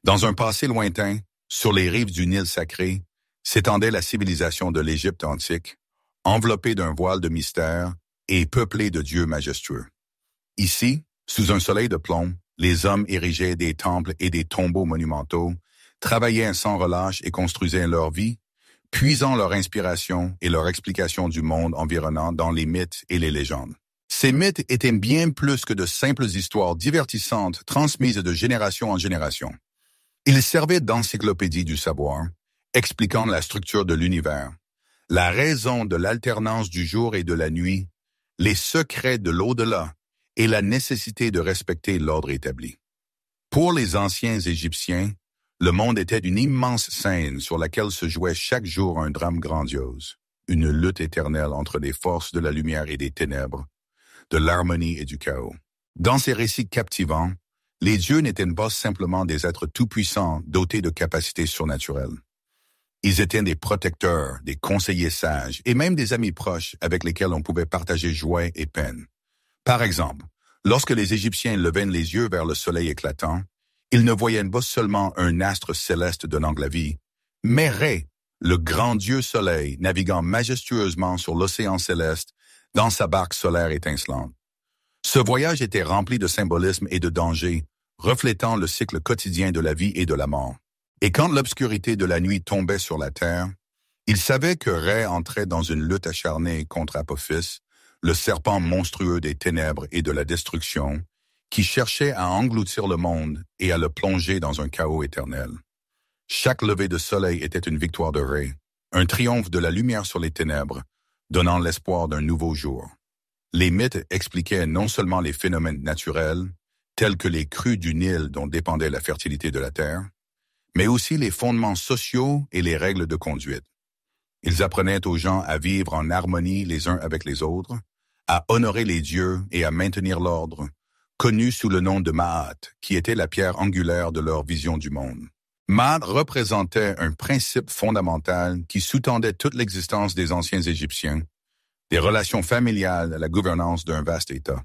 Dans un passé lointain, sur les rives du Nil sacré, s'étendait la civilisation de l'Égypte antique, enveloppée d'un voile de mystère et peuplée de dieux majestueux. Ici, sous un soleil de plomb, les hommes érigeaient des temples et des tombeaux monumentaux, travaillaient sans relâche et construisaient leur vie, puisant leur inspiration et leur explication du monde environnant dans les mythes et les légendes. Ces mythes étaient bien plus que de simples histoires divertissantes transmises de génération en génération. Ils servaient d'encyclopédie du savoir, expliquant la structure de l'univers, la raison de l'alternance du jour et de la nuit, les secrets de l'au-delà et la nécessité de respecter l'ordre établi. Pour les anciens Égyptiens, le monde était une immense scène sur laquelle se jouait chaque jour un drame grandiose, une lutte éternelle entre les forces de la lumière et des ténèbres, de l'harmonie et du chaos. Dans ces récits captivants, les dieux n'étaient pas simplement des êtres tout-puissants dotés de capacités surnaturelles. Ils étaient des protecteurs, des conseillers sages et même des amis proches avec lesquels on pouvait partager joie et peine. Par exemple, lorsque les Égyptiens levaient les yeux vers le soleil éclatant, ils ne voyaient pas seulement un astre céleste donnant la vie, mais Ré, le grand dieu soleil naviguant majestueusement sur l'océan céleste dans sa barque solaire étincelante. Ce voyage était rempli de symbolisme et de danger, reflétant le cycle quotidien de la vie et de la mort. Et quand l'obscurité de la nuit tombait sur la terre, ils savaient que Ré entrait dans une lutte acharnée contre Apophis, le serpent monstrueux des ténèbres et de la destruction, qui cherchait à engloutir le monde et à le plonger dans un chaos éternel. Chaque lever de soleil était une victoire de Ré, un triomphe de la lumière sur les ténèbres, donnant l'espoir d'un nouveau jour. Les mythes expliquaient non seulement les phénomènes naturels, tels que les crues du Nil dont dépendait la fertilité de la terre, mais aussi les fondements sociaux et les règles de conduite. Ils apprenaient aux gens à vivre en harmonie les uns avec les autres, à honorer les dieux et à maintenir l'ordre, connu sous le nom de Ma'at, qui était la pierre angulaire de leur vision du monde. Ma'at représentait un principe fondamental qui sous-tendait toute l'existence des anciens Égyptiens, des relations familiales à la gouvernance d'un vaste État.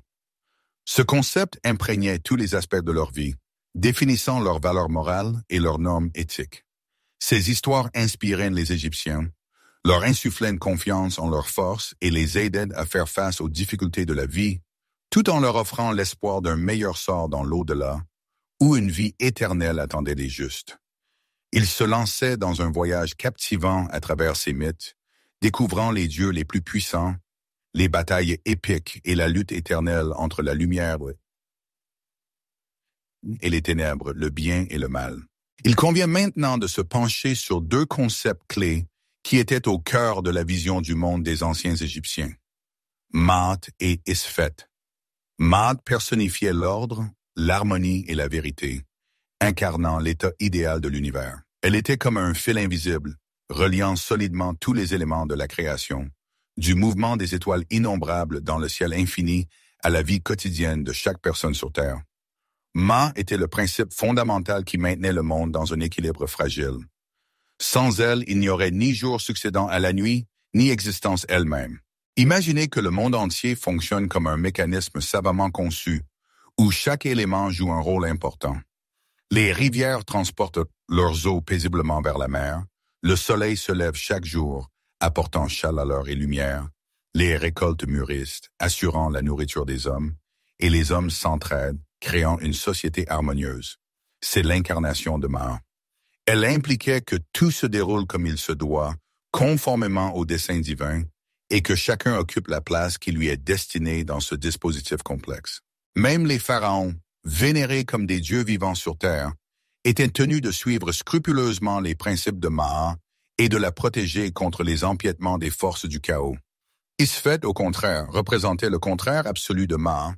Ce concept imprégnait tous les aspects de leur vie, définissant leurs valeurs morales et leurs normes éthiques. Ces histoires inspiraient les Égyptiens, leur insufflaient une confiance en leur force et les aidaient à faire face aux difficultés de la vie, tout en leur offrant l'espoir d'un meilleur sort dans l'au-delà, où une vie éternelle attendait les justes. Ils se lançaient dans un voyage captivant à travers ces mythes, découvrant les dieux les plus puissants, les batailles épiques et la lutte éternelle entre la lumière et les ténèbres, le bien et le mal. Il convient maintenant de se pencher sur deux concepts clés qui étaient au cœur de la vision du monde des anciens Égyptiens. Maat et Isfet. Maat personnifiait l'ordre, l'harmonie et la vérité, incarnant l'état idéal de l'univers. Elle était comme un fil invisible, reliant solidement tous les éléments de la création, du mouvement des étoiles innombrables dans le ciel infini à la vie quotidienne de chaque personne sur Terre. Ma était le principe fondamental qui maintenait le monde dans un équilibre fragile. Sans elle, il n'y aurait ni jour succédant à la nuit, ni existence elle-même. Imaginez que le monde entier fonctionne comme un mécanisme savamment conçu, où chaque élément joue un rôle important. Les rivières transportent leurs eaux paisiblement vers la mer, le soleil se lève chaque jour, apportant chaleur et lumière, les récoltes mûrissent, assurant la nourriture des hommes, et les hommes s'entraident, créant une société harmonieuse. C'est l'incarnation de Ma. Elle impliquait que tout se déroule comme il se doit, conformément au dessein divin, et que chacun occupe la place qui lui est destinée dans ce dispositif complexe. Même les pharaons, vénérés comme des dieux vivants sur terre, étaient tenus de suivre scrupuleusement les principes de Ma et de la protéger contre les empiètements des forces du chaos. Isfet, au contraire, représentait le contraire absolu de Ma,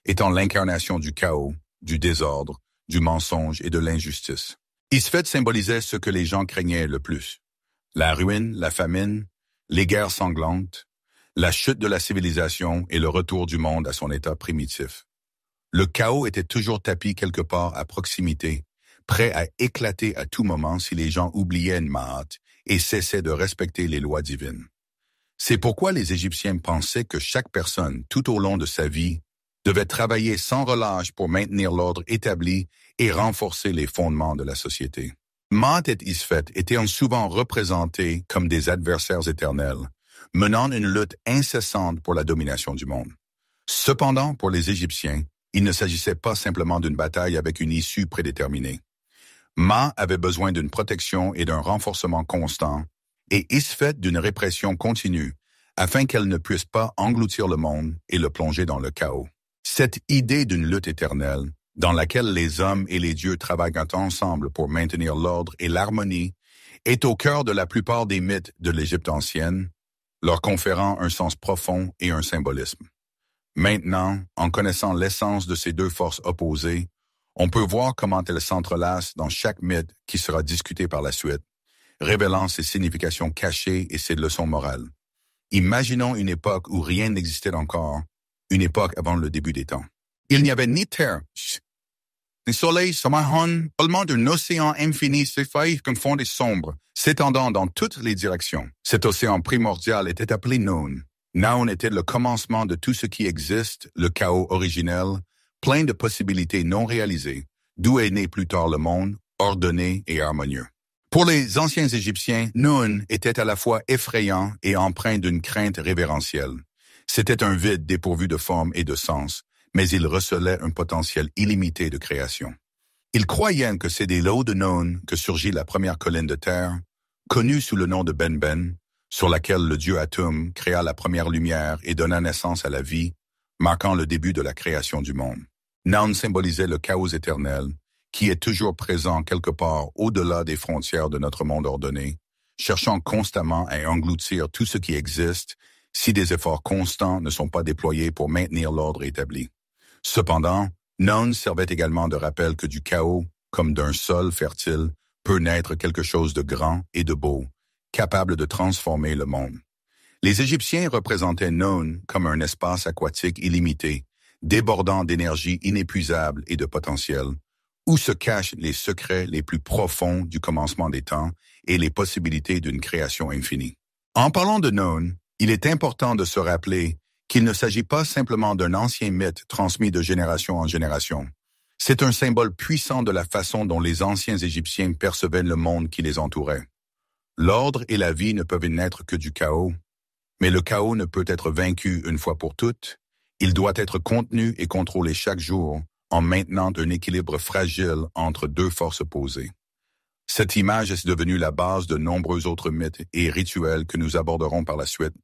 étant l'incarnation du chaos, du désordre, du mensonge et de l'injustice. Isfet symbolisait ce que les gens craignaient le plus: la ruine, la famine, les guerres sanglantes, la chute de la civilisation et le retour du monde à son état primitif. Le chaos était toujours tapi quelque part à proximité, prêt à éclater à tout moment si les gens oubliaient Maat et cessaient de respecter les lois divines. C'est pourquoi les Égyptiens pensaient que chaque personne, tout au long de sa vie, devaient travailler sans relâche pour maintenir l'ordre établi et renforcer les fondements de la société. Maat et Isfet étaient souvent représentés comme des adversaires éternels, menant une lutte incessante pour la domination du monde. Cependant, pour les Égyptiens, il ne s'agissait pas simplement d'une bataille avec une issue prédéterminée. Ma avait besoin d'une protection et d'un renforcement constant, et Isfet d'une répression continue, afin qu'elle ne puisse pas engloutir le monde et le plonger dans le chaos. Cette idée d'une lutte éternelle, dans laquelle les hommes et les dieux travaillent ensemble pour maintenir l'ordre et l'harmonie, est au cœur de la plupart des mythes de l'Égypte ancienne, leur conférant un sens profond et un symbolisme. Maintenant, en connaissant l'essence de ces deux forces opposées, on peut voir comment elles s'entrelacent dans chaque mythe qui sera discuté par la suite, révélant ses significations cachées et ses leçons morales. Imaginons une époque où rien n'existait encore, une époque avant le début des temps. Il n'y avait ni terre, ni soleil, seulement d'un océan infini s'effaille qu'un fond sombre, s'étendant dans toutes les directions. Cet océan primordial était appelé Noun. Noun était le commencement de tout ce qui existe, le chaos originel, plein de possibilités non réalisées, d'où est né plus tard le monde, ordonné et harmonieux. Pour les anciens Égyptiens, Noun était à la fois effrayant et empreint d'une crainte révérentielle. C'était un vide dépourvu de forme et de sens, mais il recelait un potentiel illimité de création. Ils croyaient que c'est des lots de Noun que surgit la première colline de terre, connue sous le nom de Ben-Ben, sur laquelle le dieu Atum créa la première lumière et donna naissance à la vie, marquant le début de la création du monde. Noun symbolisait le chaos éternel, qui est toujours présent quelque part au-delà des frontières de notre monde ordonné, cherchant constamment à engloutir tout ce qui existe si des efforts constants ne sont pas déployés pour maintenir l'ordre établi. Cependant, Noun servait également de rappel que du chaos, comme d'un sol fertile, peut naître quelque chose de grand et de beau, capable de transformer le monde. Les Égyptiens représentaient Noun comme un espace aquatique illimité, débordant d'énergie inépuisable et de potentiel, où se cachent les secrets les plus profonds du commencement des temps et les possibilités d'une création infinie. En parlant de Noun, il est important de se rappeler qu'il ne s'agit pas simplement d'un ancien mythe transmis de génération en génération. C'est un symbole puissant de la façon dont les anciens Égyptiens percevaient le monde qui les entourait. L'ordre et la vie ne peuvent naître que du chaos, mais le chaos ne peut être vaincu une fois pour toutes. Il doit être contenu et contrôlé chaque jour en maintenant un équilibre fragile entre deux forces opposées. Cette image est devenue la base de nombreux autres mythes et rituels que nous aborderons par la suite,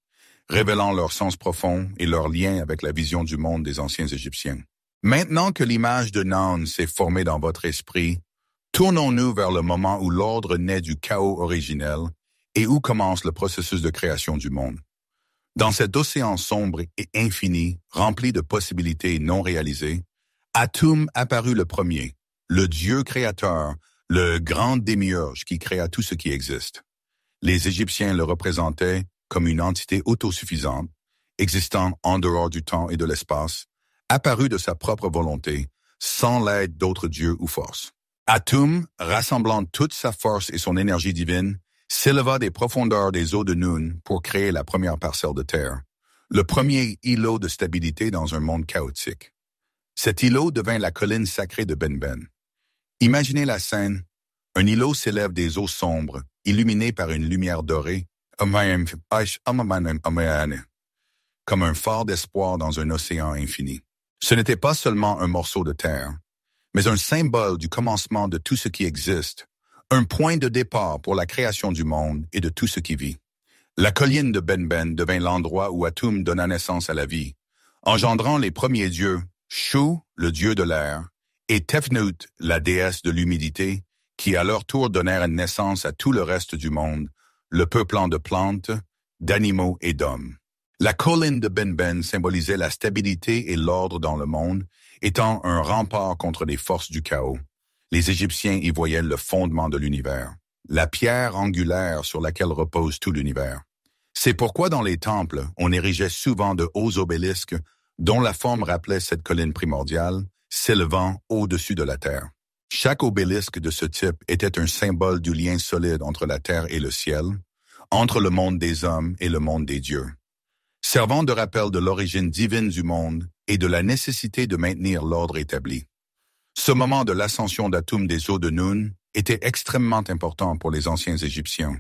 révélant leur sens profond et leur lien avec la vision du monde des anciens Égyptiens. Maintenant que l'image de Noun s'est formée dans votre esprit, tournons-nous vers le moment où l'ordre naît du chaos originel et où commence le processus de création du monde. Dans cet océan sombre et infini, rempli de possibilités non réalisées, Atum apparut le premier, le Dieu créateur, le grand démiurge qui créa tout ce qui existe. Les Égyptiens le représentaient comme une entité autosuffisante, existant en dehors du temps et de l'espace, apparu de sa propre volonté, sans l'aide d'autres dieux ou forces. Atum, rassemblant toute sa force et son énergie divine, s'éleva des profondeurs des eaux de Noun pour créer la première parcelle de terre, le premier îlot de stabilité dans un monde chaotique. Cet îlot devint la colline sacrée de Ben-Ben. Imaginez la scène. Un îlot s'élève des eaux sombres, illuminé par une lumière dorée, comme un phare d'espoir dans un océan infini. Ce n'était pas seulement un morceau de terre, mais un symbole du commencement de tout ce qui existe, un point de départ pour la création du monde et de tout ce qui vit. La colline de Ben-Ben devint l'endroit où Atum donna naissance à la vie, engendrant les premiers dieux, Shu, le dieu de l'air, et Tefnut, la déesse de l'humidité, qui à leur tour donnèrent naissance à tout le reste du monde, le peuplant de plantes, d'animaux et d'hommes. La colline de Ben-Ben symbolisait la stabilité et l'ordre dans le monde, étant un rempart contre les forces du chaos. Les Égyptiens y voyaient le fondement de l'univers, la pierre angulaire sur laquelle repose tout l'univers. C'est pourquoi dans les temples, on érigeait souvent de hauts obélisques dont la forme rappelait cette colline primordiale, s'élevant au-dessus de la terre. Chaque obélisque de ce type était un symbole du lien solide entre la terre et le ciel, entre le monde des hommes et le monde des dieux. Servant de rappel de l'origine divine du monde, et de la nécessité de maintenir l'ordre établi. Ce moment de l'ascension d'Atum des eaux de Nun était extrêmement important pour les anciens Égyptiens,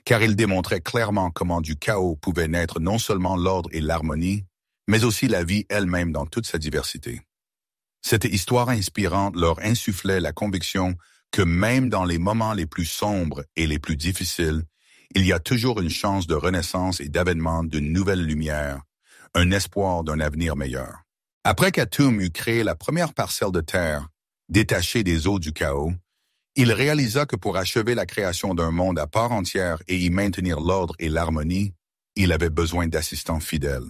car il démontrait clairement comment du chaos pouvait naître non seulement l'ordre et l'harmonie, mais aussi la vie elle-même dans toute sa diversité. Cette histoire inspirante leur insufflait la conviction que même dans les moments les plus sombres et les plus difficiles, il y a toujours une chance de renaissance et d'avènement d'une nouvelle lumière, un espoir d'un avenir meilleur. Après qu'Atum eut créé la première parcelle de terre, détachée des eaux du chaos, il réalisa que pour achever la création d'un monde à part entière et y maintenir l'ordre et l'harmonie, il avait besoin d'assistants fidèles.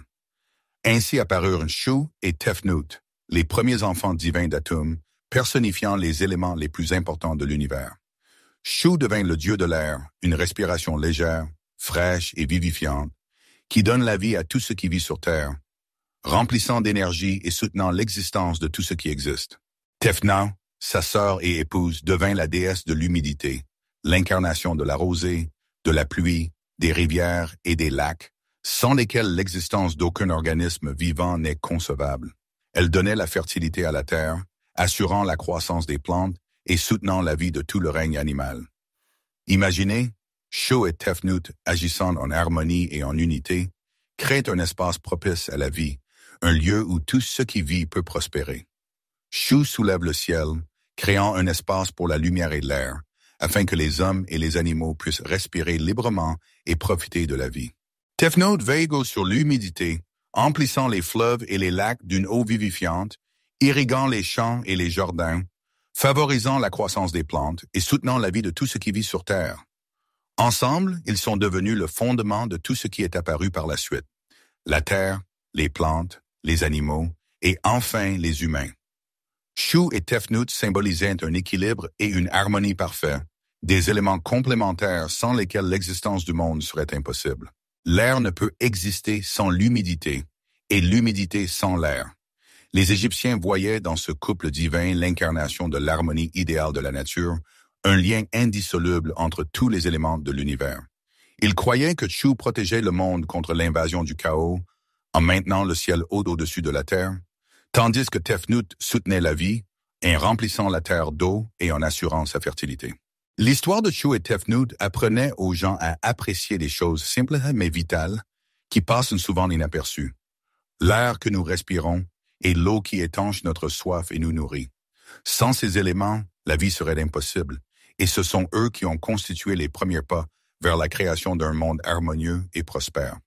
Ainsi apparurent Shu et Tefnut, les premiers enfants divins d'Atum, personnifiant les éléments les plus importants de l'univers. Shu devint le dieu de l'air, une respiration légère, fraîche et vivifiante, qui donne la vie à tout ce qui vit sur Terre, remplissant d'énergie et soutenant l'existence de tout ce qui existe. Tefna, sa sœur et épouse, devint la déesse de l'humidité, l'incarnation de la rosée, de la pluie, des rivières et des lacs, sans lesquels l'existence d'aucun organisme vivant n'est concevable. Elle donnait la fertilité à la terre, assurant la croissance des plantes et soutenant la vie de tout le règne animal. Imaginez, Shu et Tefnut agissant en harmonie et en unité, créent un espace propice à la vie, un lieu où tout ce qui vit peut prospérer. Shu soulève le ciel, créant un espace pour la lumière et l'air, afin que les hommes et les animaux puissent respirer librement et profiter de la vie. Tefnut veille sur l'humidité, emplissant les fleuves et les lacs d'une eau vivifiante, irriguant les champs et les jardins, favorisant la croissance des plantes et soutenant la vie de tout ce qui vit sur Terre. Ensemble, ils sont devenus le fondement de tout ce qui est apparu par la suite. La terre, les plantes, les animaux et enfin les humains. Shu et Tefnut symbolisaient un équilibre et une harmonie parfaits, des éléments complémentaires sans lesquels l'existence du monde serait impossible. L'air ne peut exister sans l'humidité et l'humidité sans l'air. Les Égyptiens voyaient dans ce couple divin l'incarnation de l'harmonie idéale de la nature, un lien indissoluble entre tous les éléments de l'univers. Ils croyaient que Shu protégeait le monde contre l'invasion du chaos en maintenant le ciel haut au-dessus de la terre, tandis que Tefnut soutenait la vie en remplissant la terre d'eau et en assurant sa fertilité. L'histoire de Shu et Tefnut apprenait aux gens à apprécier des choses simples mais vitales qui passent souvent inaperçues. L'air que nous respirons et l'eau qui étanche notre soif et nous nourrit. Sans ces éléments, la vie serait impossible, et ce sont eux qui ont constitué les premiers pas vers la création d'un monde harmonieux et prospère.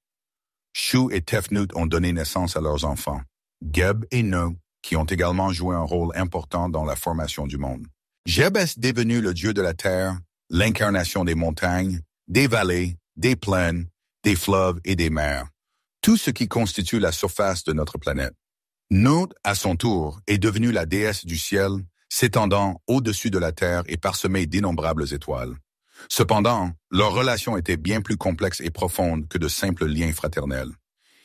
Shu et Tefnut ont donné naissance à leurs enfants, Geb et No, qui ont également joué un rôle important dans la formation du monde. Geb est devenu le dieu de la terre, l'incarnation des montagnes, des vallées, des plaines, des fleuves et des mers, tout ce qui constitue la surface de notre planète. Nut, à son tour, est devenue la déesse du ciel, s'étendant au-dessus de la terre et parsemée d'innombrables étoiles. Cependant, leur relation était bien plus complexe et profonde que de simples liens fraternels.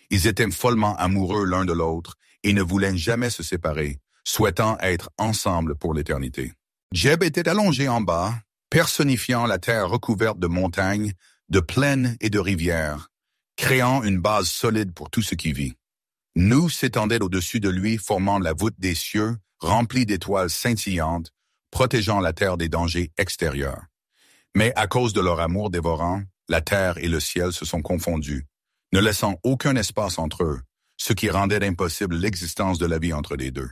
Ils étaient follement amoureux l'un de l'autre et ne voulaient jamais se séparer, souhaitant être ensemble pour l'éternité. Geb était allongé en bas, personnifiant la terre recouverte de montagnes, de plaines et de rivières, créant une base solide pour tout ce qui vit. Nous s'étendait au-dessus de lui, formant la voûte des cieux, remplie d'étoiles scintillantes, protégeant la terre des dangers extérieurs. Mais à cause de leur amour dévorant, la terre et le ciel se sont confondus, ne laissant aucun espace entre eux, ce qui rendait impossible l'existence de la vie entre les deux.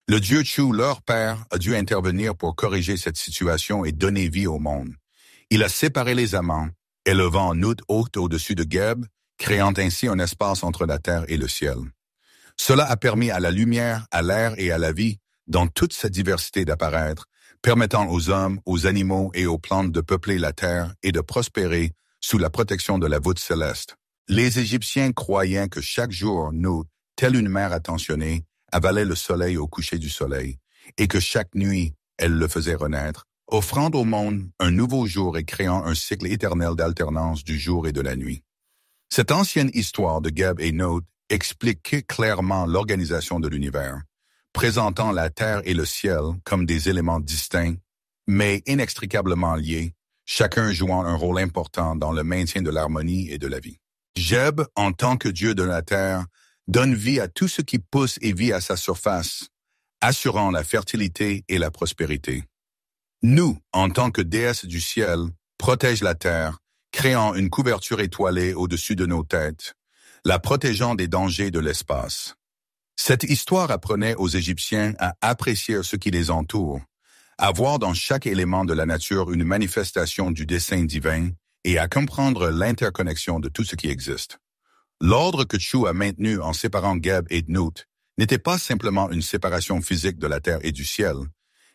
Le dieu Shu, leur père, a dû intervenir pour corriger cette situation et donner vie au monde. Il a séparé les amants, élevant Nut haute au-dessus de Geb, créant ainsi un espace entre la terre et le ciel. Cela a permis à la lumière, à l'air et à la vie, dans toute sa diversité d'apparaître, permettant aux hommes, aux animaux et aux plantes de peupler la terre et de prospérer sous la protection de la voûte céleste. Les Égyptiens croyaient que chaque jour, Nut, telle une mère attentionnée, avalait le soleil au coucher du soleil, et que chaque nuit, elle le faisait renaître, offrant au monde un nouveau jour et créant un cycle éternel d'alternance du jour et de la nuit. Cette ancienne histoire de Geb et Nut explique clairement l'organisation de l'univers, présentant la terre et le ciel comme des éléments distincts, mais inextricablement liés, chacun jouant un rôle important dans le maintien de l'harmonie et de la vie. Geb, en tant que dieu de la terre, donne vie à tout ce qui pousse et vit à sa surface, assurant la fertilité et la prospérité. Nous, en tant que déesse du ciel, protège la terre, créant une couverture étoilée au-dessus de nos têtes, la protégeant des dangers de l'espace. Cette histoire apprenait aux Égyptiens à apprécier ce qui les entoure, à voir dans chaque élément de la nature une manifestation du dessein divin et à comprendre l'interconnexion de tout ce qui existe. L'ordre que Chou a maintenu en séparant Geb et Dnout n'était pas simplement une séparation physique de la terre et du ciel,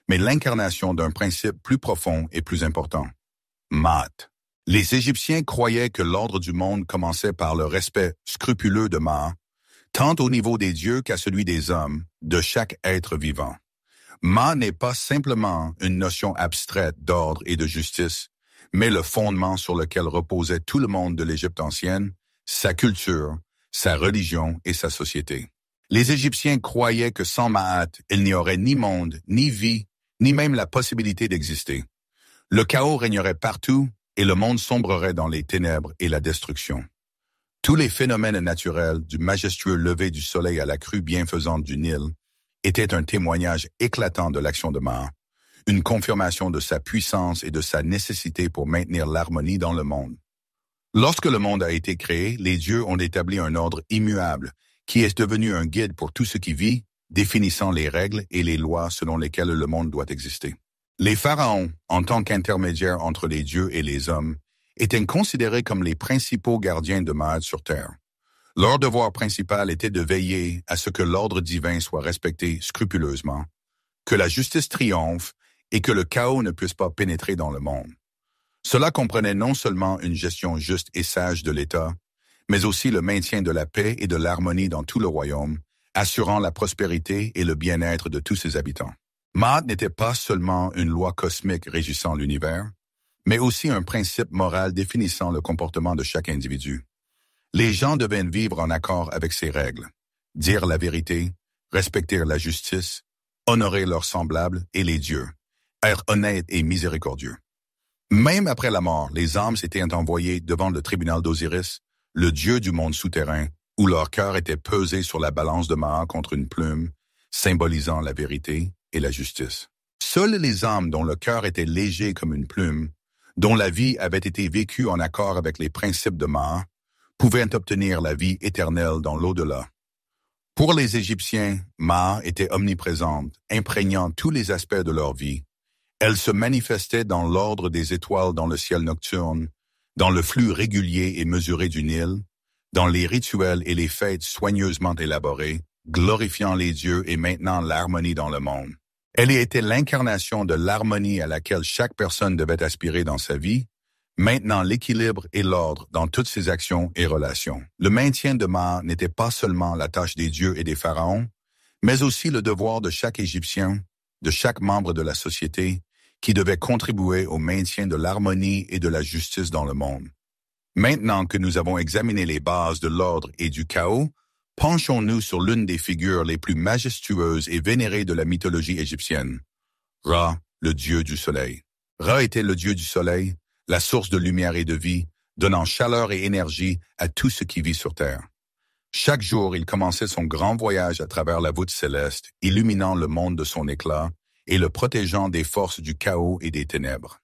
mais l'incarnation d'un principe plus profond et plus important. Maat. Les Égyptiens croyaient que l'ordre du monde commençait par le respect scrupuleux de Ma, tant au niveau des dieux qu'à celui des hommes, de chaque être vivant. Ma n'est pas simplement une notion abstraite d'ordre et de justice, mais le fondement sur lequel reposait tout le monde de l'Égypte ancienne, sa culture, sa religion et sa société. Les Égyptiens croyaient que sans Maat, il n'y aurait ni monde, ni vie, ni même la possibilité d'exister. Le chaos régnerait partout et le monde sombrerait dans les ténèbres et la destruction. Tous les phénomènes naturels, du majestueux lever du soleil à la crue bienfaisante du Nil, étaient un témoignage éclatant de l'action de Ma, une confirmation de sa puissance et de sa nécessité pour maintenir l'harmonie dans le monde. Lorsque le monde a été créé, les dieux ont établi un ordre immuable qui est devenu un guide pour tout ce qui vit, définissant les règles et les lois selon lesquelles le monde doit exister. Les pharaons, en tant qu'intermédiaires entre les dieux et les hommes, étaient considérés comme les principaux gardiens de Maat sur Terre. Leur devoir principal était de veiller à ce que l'ordre divin soit respecté scrupuleusement, que la justice triomphe et que le chaos ne puisse pas pénétrer dans le monde. Cela comprenait non seulement une gestion juste et sage de l'État, mais aussi le maintien de la paix et de l'harmonie dans tout le royaume, assurant la prospérité et le bien-être de tous ses habitants. Maat n'était pas seulement une loi cosmique régissant l'univers, mais aussi un principe moral définissant le comportement de chaque individu. Les gens devaient vivre en accord avec ces règles, dire la vérité, respecter la justice, honorer leurs semblables et les dieux, être honnêtes et miséricordieux. Même après la mort, les âmes étaient envoyées devant le tribunal d'Osiris, le dieu du monde souterrain, où leur cœur était pesé sur la balance de Maat contre une plume, symbolisant la vérité et la justice. Seules les âmes dont le cœur était léger comme une plume, dont la vie avait été vécue en accord avec les principes de Maat, pouvaient obtenir la vie éternelle dans l'au-delà. Pour les Égyptiens, Maat était omniprésente, imprégnant tous les aspects de leur vie. Elle se manifestait dans l'ordre des étoiles dans le ciel nocturne, dans le flux régulier et mesuré du Nil, dans les rituels et les fêtes soigneusement élaborés, glorifiant les dieux et maintenant l'harmonie dans le monde. Elle était l'incarnation de l'harmonie à laquelle chaque personne devait aspirer dans sa vie, maintenant l'équilibre et l'ordre dans toutes ses actions et relations. Le maintien de Maat n'était pas seulement la tâche des dieux et des pharaons, mais aussi le devoir de chaque Égyptien, de chaque membre de la société, qui devait contribuer au maintien de l'harmonie et de la justice dans le monde. Maintenant que nous avons examiné les bases de l'ordre et du chaos, penchons-nous sur l'une des figures les plus majestueuses et vénérées de la mythologie égyptienne, Ra, le dieu du soleil. Ra était le dieu du soleil, la source de lumière et de vie, donnant chaleur et énergie à tout ce qui vit sur Terre. Chaque jour, il commençait son grand voyage à travers la voûte céleste, illuminant le monde de son éclat et le protégeant des forces du chaos et des ténèbres.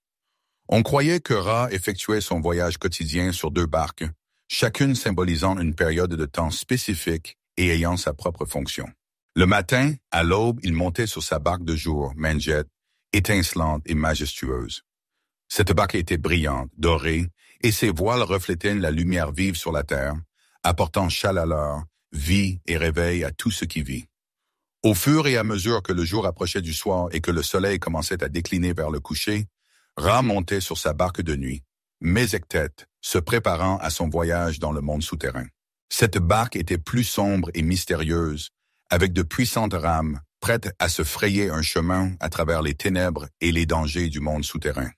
On croyait que Ra effectuait son voyage quotidien sur 2 barques, chacune symbolisant une période de temps spécifique et ayant sa propre fonction. Le matin, à l'aube, il montait sur sa barque de jour, Menjet, étincelante et majestueuse. Cette barque était brillante, dorée, et ses voiles reflétaient la lumière vive sur la terre, apportant chaleur, vie et réveil à tout ce qui vit. Au fur et à mesure que le jour approchait du soir et que le soleil commençait à décliner vers le coucher, Ra montait sur sa barque de nuit, Mezektet, se préparant à son voyage dans le monde souterrain. Cette barque était plus sombre et mystérieuse, avec de puissantes rames, prêtes à se frayer un chemin à travers les ténèbres et les dangers du monde souterrain.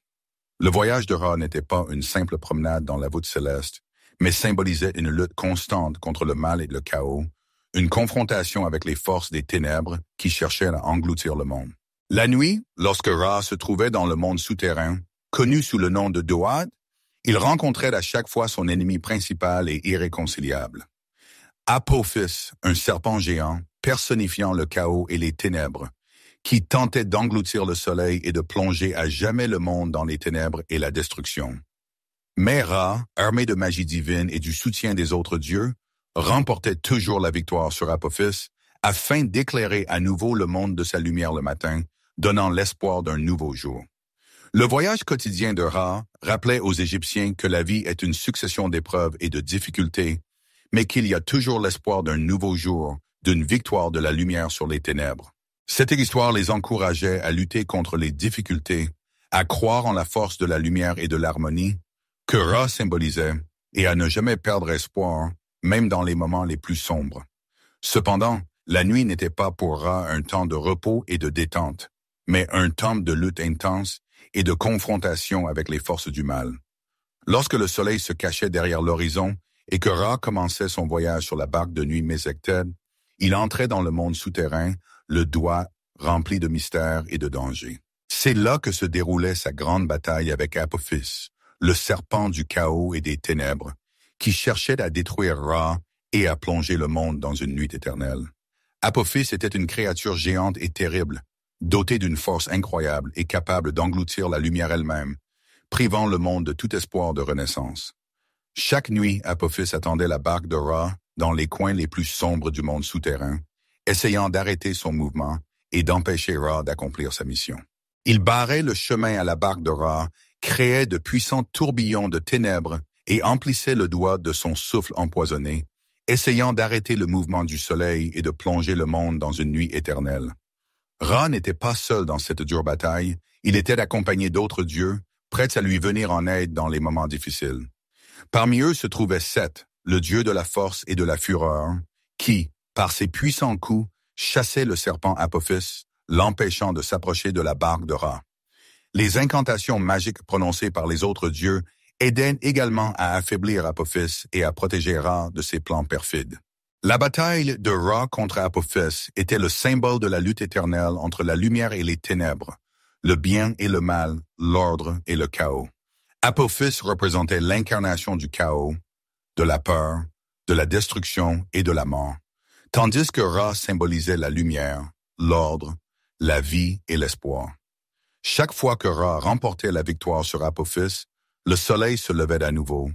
Le voyage de Ra n'était pas une simple promenade dans la voûte céleste, mais symbolisait une lutte constante contre le mal et le chaos, une confrontation avec les forces des ténèbres qui cherchaient à engloutir le monde. La nuit, lorsque Ra se trouvait dans le monde souterrain, connu sous le nom de Doad, il rencontrait à chaque fois son ennemi principal et irréconciliable. Apophis, un serpent géant, personnifiant le chaos et les ténèbres, qui tentait d'engloutir le soleil et de plonger à jamais le monde dans les ténèbres et la destruction. Mais Ra, armé de magie divine et du soutien des autres dieux, remportait toujours la victoire sur Apophis afin d'éclairer à nouveau le monde de sa lumière le matin, donnant l'espoir d'un nouveau jour. Le voyage quotidien de Ra rappelait aux Égyptiens que la vie est une succession d'épreuves et de difficultés, mais qu'il y a toujours l'espoir d'un nouveau jour, d'une victoire de la lumière sur les ténèbres. Cette histoire les encourageait à lutter contre les difficultés, à croire en la force de la lumière et de l'harmonie, que Ra symbolisait, et à ne jamais perdre espoir, même dans les moments les plus sombres. Cependant, la nuit n'était pas pour Ra un temps de repos et de détente, mais un temps de lutte intense et de confrontation avec les forces du mal. Lorsque le soleil se cachait derrière l'horizon et que Ra commençait son voyage sur la barque de nuit Mesekted, il entrait dans le monde souterrain, le doigt rempli de mystères et de dangers. C'est là que se déroulait sa grande bataille avec Apophis, le serpent du chaos et des ténèbres, qui cherchait à détruire Ra et à plonger le monde dans une nuit éternelle. Apophis était une créature géante et terrible, dotée d'une force incroyable et capable d'engloutir la lumière elle-même, privant le monde de tout espoir de renaissance. Chaque nuit, Apophis attendait la barque de Ra dans les coins les plus sombres du monde souterrain, essayant d'arrêter son mouvement et d'empêcher Ra d'accomplir sa mission. Il barrait le chemin à la barque de Ra, créait de puissants tourbillons de ténèbres et emplissait le doigt de son souffle empoisonné, essayant d'arrêter le mouvement du soleil et de plonger le monde dans une nuit éternelle. Ra n'était pas seul dans cette dure bataille, il était accompagné d'autres dieux, prêts à lui venir en aide dans les moments difficiles. Parmi eux se trouvait Seth, le dieu de la force et de la fureur, qui, par ses puissants coups, chassait le serpent Apophis, l'empêchant de s'approcher de la barque de Ra. Les incantations magiques prononcées par les autres dieux aidaient également à affaiblir Apophis et à protéger Ra de ses plans perfides. La bataille de Ra contre Apophis était le symbole de la lutte éternelle entre la lumière et les ténèbres, le bien et le mal, l'ordre et le chaos. Apophis représentait l'incarnation du chaos, de la peur, de la destruction et de la mort, tandis que Ra symbolisait la lumière, l'ordre, la vie et l'espoir. Chaque fois que Ra remportait la victoire sur Apophis, le soleil se levait à nouveau,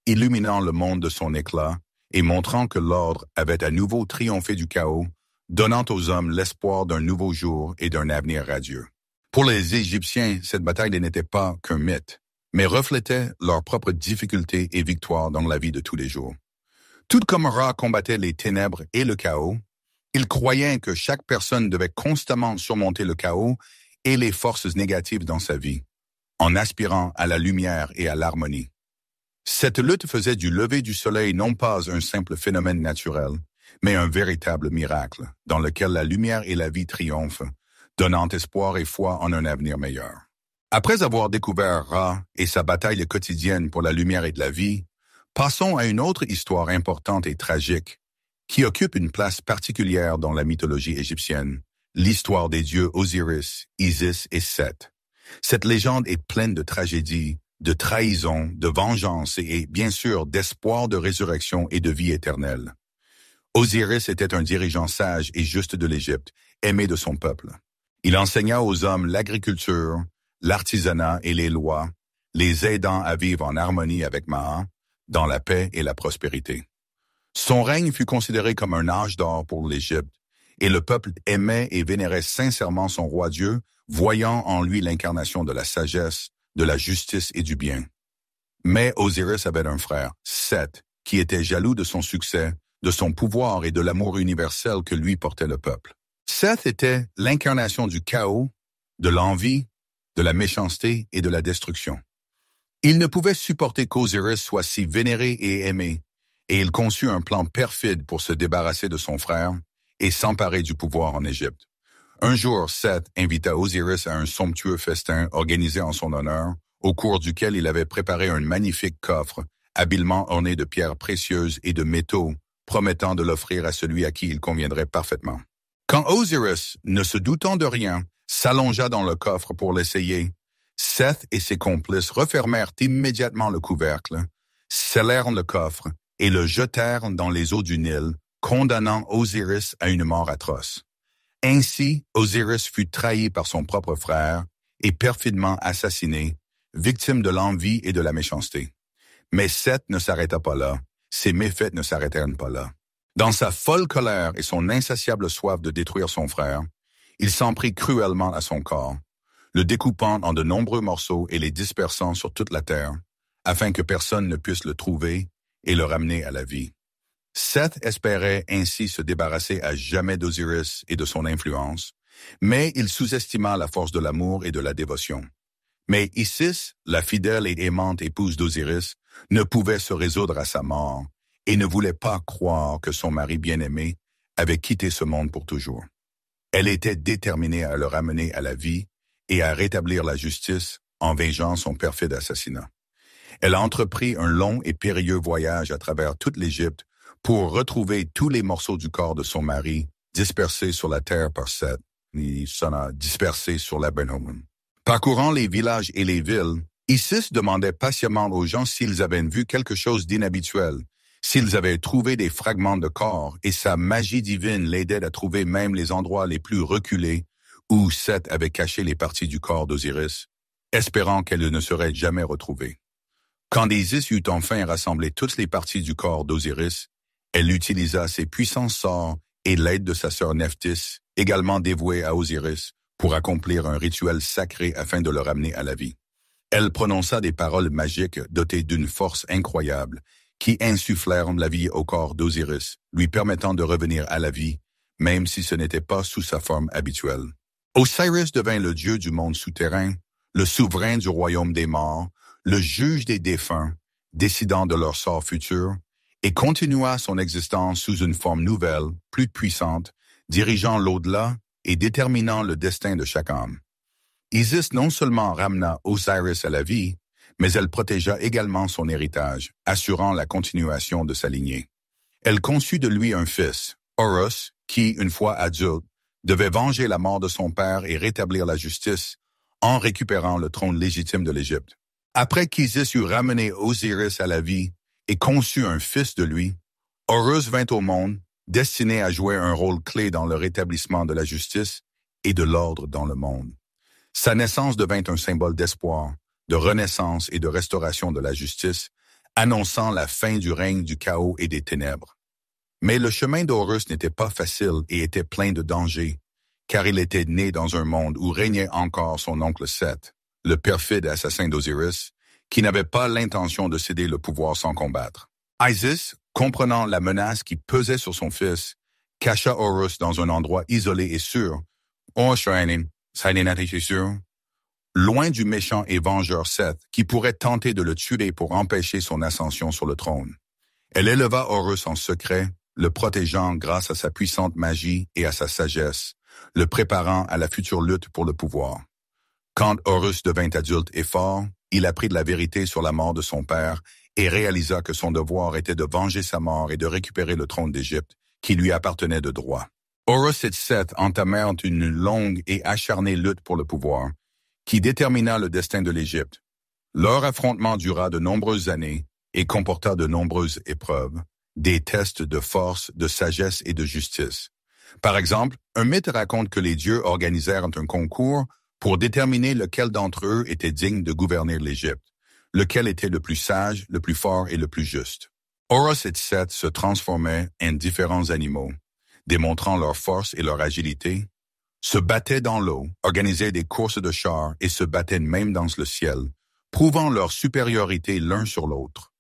illuminant le monde de son éclat et montrant que l'ordre avait à nouveau triomphé du chaos, donnant aux hommes l'espoir d'un nouveau jour et d'un avenir radieux. Pour les Égyptiens, cette bataille n'était pas qu'un mythe, mais reflétait leurs propres difficultés et victoires dans la vie de tous les jours. Tout comme Ra combattait les ténèbres et le chaos, il croyait que chaque personne devait constamment surmonter le chaos et les forces négatives dans sa vie, en aspirant à la lumière et à l'harmonie. Cette lutte faisait du lever du soleil non pas un simple phénomène naturel, mais un véritable miracle, dans lequel la lumière et la vie triomphent, donnant espoir et foi en un avenir meilleur. Après avoir découvert Ra et sa bataille quotidienne pour la lumière et de la vie, passons à une autre histoire importante et tragique, qui occupe une place particulière dans la mythologie égyptienne, l'histoire des dieux Osiris, Isis et Seth. Cette légende est pleine de tragédies, de trahison, de vengeance et, bien sûr, d'espoir de résurrection et de vie éternelle. Osiris était un dirigeant sage et juste de l'Égypte, aimé de son peuple. Il enseigna aux hommes l'agriculture, l'artisanat et les lois, les aidant à vivre en harmonie avec Maat, dans la paix et la prospérité. Son règne fut considéré comme un âge d'or pour l'Égypte, et le peuple aimait et vénérait sincèrement son roi Dieu, voyant en lui l'incarnation de la sagesse, de la justice et du bien. Mais Osiris avait un frère, Seth, qui était jaloux de son succès, de son pouvoir et de l'amour universel que lui portait le peuple. Seth était l'incarnation du chaos, de l'envie, de la méchanceté et de la destruction. Il ne pouvait supporter qu'Osiris soit si vénéré et aimé, et il conçut un plan perfide pour se débarrasser de son frère et s'emparer du pouvoir en Égypte. Un jour, Seth invita Osiris à un somptueux festin organisé en son honneur, au cours duquel il avait préparé un magnifique coffre, habilement orné de pierres précieuses et de métaux, promettant de l'offrir à celui à qui il conviendrait parfaitement. Quand Osiris, ne se doutant de rien, s'allongea dans le coffre pour l'essayer, Seth et ses complices refermèrent immédiatement le couvercle, scellèrent le coffre et le jetèrent dans les eaux du Nil, condamnant Osiris à une mort atroce. Ainsi, Osiris fut trahi par son propre frère et perfidement assassiné, victime de l'envie et de la méchanceté. Mais Seth ne s'arrêta pas là, ses méfaits ne s'arrêtèrent pas là. Dans sa folle colère et son insatiable soif de détruire son frère, il s'en prit cruellement à son corps, le découpant en de nombreux morceaux et les dispersant sur toute la terre, afin que personne ne puisse le trouver et le ramener à la vie. Seth espérait ainsi se débarrasser à jamais d'Osiris et de son influence, mais il sous-estima la force de l'amour et de la dévotion. Mais Isis, la fidèle et aimante épouse d'Osiris, ne pouvait se résoudre à sa mort et ne voulait pas croire que son mari bien-aimé avait quitté ce monde pour toujours. Elle était déterminée à le ramener à la vie et à rétablir la justice en vengeant son perfide assassinat. Elle a entrepris un long et périlleux voyage à travers toute l'Égypte pour retrouver tous les morceaux du corps de son mari dispersés sur la terre par Seth. Il s'en a dispersé sur la Benhomen. Parcourant les villages et les villes, Isis demandait patiemment aux gens s'ils avaient vu quelque chose d'inhabituel, s'ils avaient trouvé des fragments de corps, et sa magie divine l'aidait à trouver même les endroits les plus reculés où Seth avait caché les parties du corps d'Osiris, espérant qu'elle ne serait jamais retrouvée. Quand Isis eut enfin rassemblé toutes les parties du corps d'Osiris, elle utilisa ses puissants sorts et l'aide de sa sœur Nephthys, également dévouée à Osiris, pour accomplir un rituel sacré afin de le ramener à la vie. Elle prononça des paroles magiques dotées d'une force incroyable qui insufflèrent la vie au corps d'Osiris, lui permettant de revenir à la vie, même si ce n'était pas sous sa forme habituelle. Osiris devint le dieu du monde souterrain, le souverain du royaume des morts, le juge des défunts, décidant de leur sort futur, et continua son existence sous une forme nouvelle, plus puissante, dirigeant l'au-delà et déterminant le destin de chaque homme. Isis non seulement ramena Osiris à la vie, mais elle protégea également son héritage, assurant la continuation de sa lignée. Elle conçut de lui un fils, Horus, qui, une fois adulte, devait venger la mort de son père et rétablir la justice en récupérant le trône légitime de l'Égypte. Après qu'Isis eut ramené Osiris à la vie et conçu un fils de lui, Horus vint au monde, destiné à jouer un rôle clé dans le rétablissement de la justice et de l'ordre dans le monde. Sa naissance devint un symbole d'espoir, de renaissance et de restauration de la justice, annonçant la fin du règne du chaos et des ténèbres. Mais le chemin d'Horus n'était pas facile et était plein de dangers, car il était né dans un monde où régnait encore son oncle Seth, le perfide assassin d'Osiris, qui n'avait pas l'intention de céder le pouvoir sans combattre. Isis, comprenant la menace qui pesait sur son fils, cacha Horus dans un endroit isolé et sûr, loin du méchant et vengeur Seth, qui pourrait tenter de le tuer pour empêcher son ascension sur le trône. Elle éleva Horus en secret, le protégeant grâce à sa puissante magie et à sa sagesse, le préparant à la future lutte pour le pouvoir. Quand Horus devint adulte et fort, il apprit de la vérité sur la mort de son père et réalisa que son devoir était de venger sa mort et de récupérer le trône d'Égypte, qui lui appartenait de droit. Horus et Seth entamèrent une longue et acharnée lutte pour le pouvoir, qui détermina le destin de l'Égypte. Leur affrontement dura de nombreuses années et comporta de nombreuses épreuves, des tests de force, de sagesse et de justice. Par exemple, un mythe raconte que les dieux organisèrent un concours pour déterminer lequel d'entre eux était digne de gouverner l'Égypte, lequel était le plus sage, le plus fort et le plus juste. Horus et Seth se transformaient en différents animaux, démontrant leur force et leur agilité, se battaient dans l'eau, organisaient des courses de chars et se battaient même dans le ciel, prouvant leur supériorité l'un sur l'autre.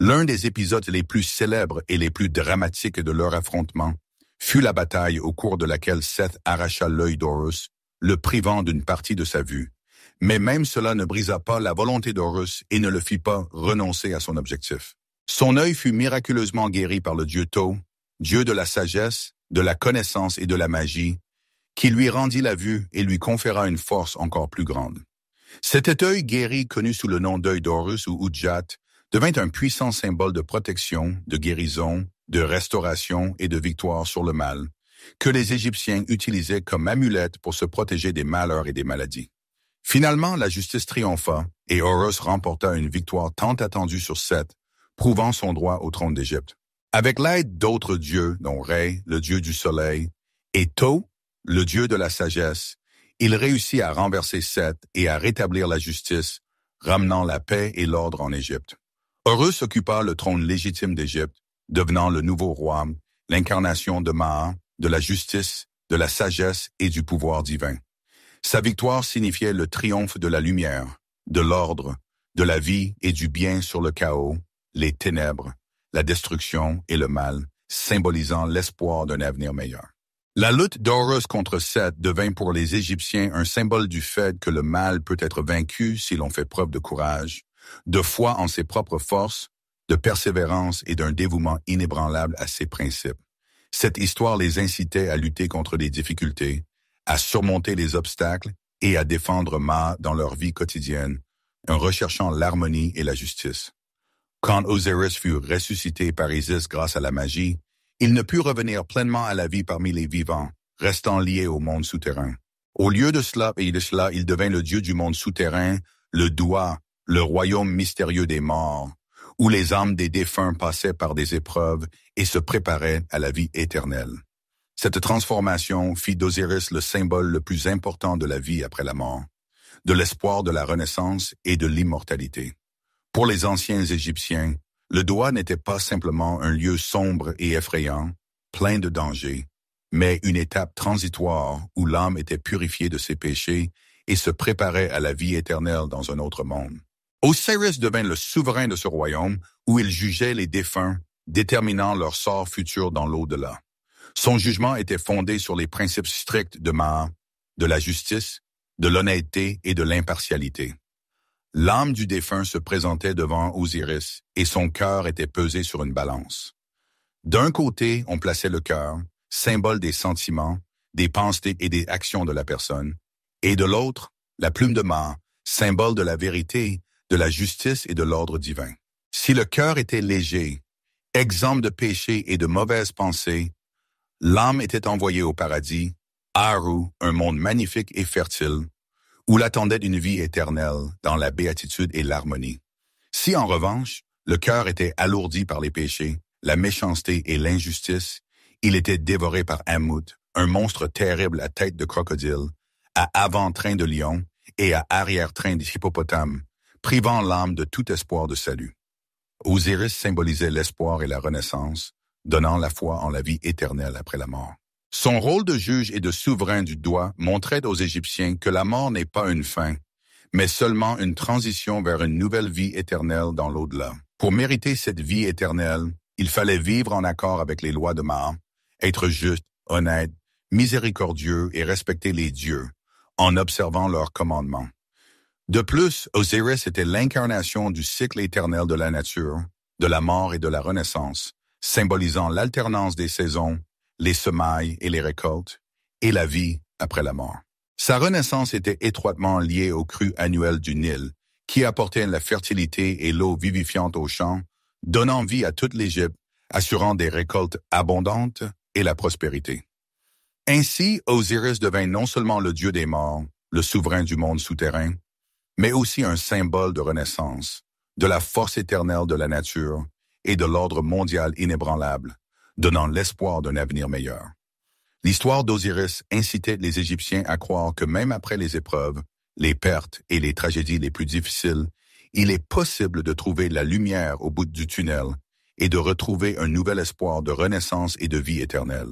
L'un des épisodes les plus célèbres et les plus dramatiques de leur affrontement fut la bataille au cours de laquelle Seth arracha l'œil d'Horus, le privant d'une partie de sa vue. Mais même cela ne brisa pas la volonté d'Horus et ne le fit pas renoncer à son objectif. Son œil fut miraculeusement guéri par le dieu Thoth, dieu de la sagesse, de la connaissance et de la magie, qui lui rendit la vue et lui conféra une force encore plus grande. Cet œil guéri, connu sous le nom d'œil d'Horus ou Udjat, devint un puissant symbole de protection, de guérison, de restauration et de victoire sur le mal, que les Égyptiens utilisaient comme amulette pour se protéger des malheurs et des maladies. Finalement, la justice triompha et Horus remporta une victoire tant attendue sur Seth prouvant son droit au trône d'Égypte. Avec l'aide d'autres dieux, dont Ré, le dieu du soleil, et Tho, le dieu de la sagesse, il réussit à renverser Seth et à rétablir la justice, ramenant la paix et l'ordre en Égypte. Horus occupa le trône légitime d'Égypte, devenant le nouveau roi, l'incarnation de Maat, de la justice, de la sagesse et du pouvoir divin. Sa victoire signifiait le triomphe de la lumière, de l'ordre, de la vie et du bien sur le chaos, les ténèbres, la destruction et le mal, symbolisant l'espoir d'un avenir meilleur. La lutte d'Horus contre Seth devint pour les Égyptiens un symbole du fait que le mal peut être vaincu si l'on fait preuve de courage, de foi en ses propres forces, de persévérance et d'un dévouement inébranlable à ses principes. Cette histoire les incitait à lutter contre les difficultés, à surmonter les obstacles et à défendre Maat dans leur vie quotidienne, en recherchant l'harmonie et la justice. Quand Osiris fut ressuscité par Isis grâce à la magie, il ne put revenir pleinement à la vie parmi les vivants, restant lié au monde souterrain. Au lieu de cela, il devint le dieu du monde souterrain, le Dua, le royaume mystérieux des morts, où les âmes des défunts passaient par des épreuves et se préparaient à la vie éternelle. Cette transformation fit d'Osiris le symbole le plus important de la vie après la mort, de l'espoir de la renaissance et de l'immortalité. Pour les anciens Égyptiens, le Dua n'était pas simplement un lieu sombre et effrayant, plein de dangers, mais une étape transitoire où l'âme était purifiée de ses péchés et se préparait à la vie éternelle dans un autre monde. Osiris devint le souverain de ce royaume où il jugeait les défunts, déterminant leur sort futur dans l'au-delà. Son jugement était fondé sur les principes stricts de Maat, de la justice, de l'honnêteté et de l'impartialité. L'âme du défunt se présentait devant Osiris et son cœur était pesé sur une balance. D'un côté, on plaçait le cœur, symbole des sentiments, des pensées et des actions de la personne, et de l'autre, la plume de Maat, symbole de la vérité, de la justice et de l'ordre divin. Si le cœur était léger, exempt de péché et de mauvaises pensées, l'âme était envoyée au paradis, Aaru, un monde magnifique et fertile, où l'attendait une vie éternelle dans la béatitude et l'harmonie. Si en revanche, le cœur était alourdi par les péchés, la méchanceté et l'injustice, il était dévoré par Ammut, un monstre terrible à tête de crocodile, à avant-train de lion et à arrière-train d'hippopotame, privant l'âme de tout espoir de salut. Osiris symbolisait l'espoir et la renaissance, donnant la foi en la vie éternelle après la mort. Son rôle de juge et de souverain du Dua montrait aux Égyptiens que la mort n'est pas une fin, mais seulement une transition vers une nouvelle vie éternelle dans l'au-delà. Pour mériter cette vie éternelle, il fallait vivre en accord avec les lois de Maat, être juste, honnête, miséricordieux et respecter les dieux, en observant leurs commandements. De plus, Osiris était l'incarnation du cycle éternel de la nature, de la mort et de la renaissance, symbolisant l'alternance des saisons, les semailles et les récoltes, et la vie après la mort. Sa renaissance était étroitement liée au cru annuel du Nil, qui apportait la fertilité et l'eau vivifiante aux champs, donnant vie à toute l'Égypte, assurant des récoltes abondantes et la prospérité. Ainsi, Osiris devint non seulement le dieu des morts, le souverain du monde souterrain, mais aussi un symbole de renaissance, de la force éternelle de la nature et de l'ordre mondial inébranlable, donnant l'espoir d'un avenir meilleur. L'histoire d'Osiris incitait les Égyptiens à croire que même après les épreuves, les pertes et les tragédies les plus difficiles, il est possible de trouver la lumière au bout du tunnel et de retrouver un nouvel espoir de renaissance et de vie éternelle.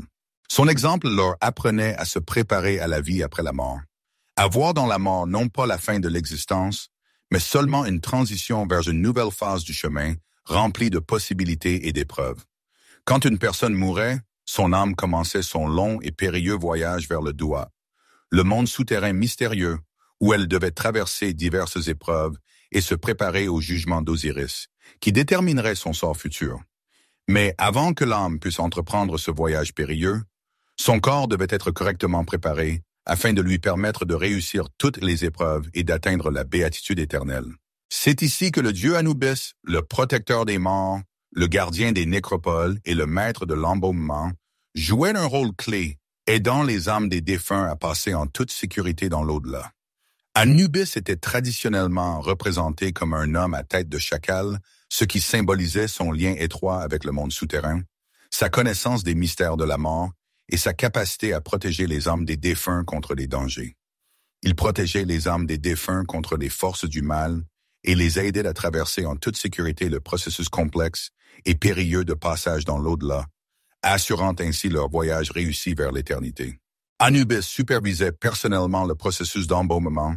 Son exemple leur apprenait à se préparer à la vie après la mort, à voir dans la mort non pas la fin de l'existence, mais seulement une transition vers une nouvelle phase du chemin remplie de possibilités et d'épreuves. Quand une personne mourait, son âme commençait son long et périlleux voyage vers le Dua, le monde souterrain mystérieux où elle devait traverser diverses épreuves et se préparer au jugement d'Osiris, qui déterminerait son sort futur. Mais avant que l'âme puisse entreprendre ce voyage périlleux, son corps devait être correctement préparé afin de lui permettre de réussir toutes les épreuves et d'atteindre la béatitude éternelle. C'est ici que le dieu Anubis, le protecteur des morts, le gardien des nécropoles et le maître de l'embaumement, jouait un rôle clé, aidant les âmes des défunts à passer en toute sécurité dans l'au-delà. Anubis était traditionnellement représenté comme un homme à tête de chacal, ce qui symbolisait son lien étroit avec le monde souterrain, sa connaissance des mystères de la mort et sa capacité à protéger les âmes des défunts contre les dangers. Il protégeait les âmes des défunts contre les forces du mal et les aidait à traverser en toute sécurité le processus complexe et périlleux de passage dans l'au-delà, assurant ainsi leur voyage réussi vers l'éternité. Anubis supervisait personnellement le processus d'embaumement,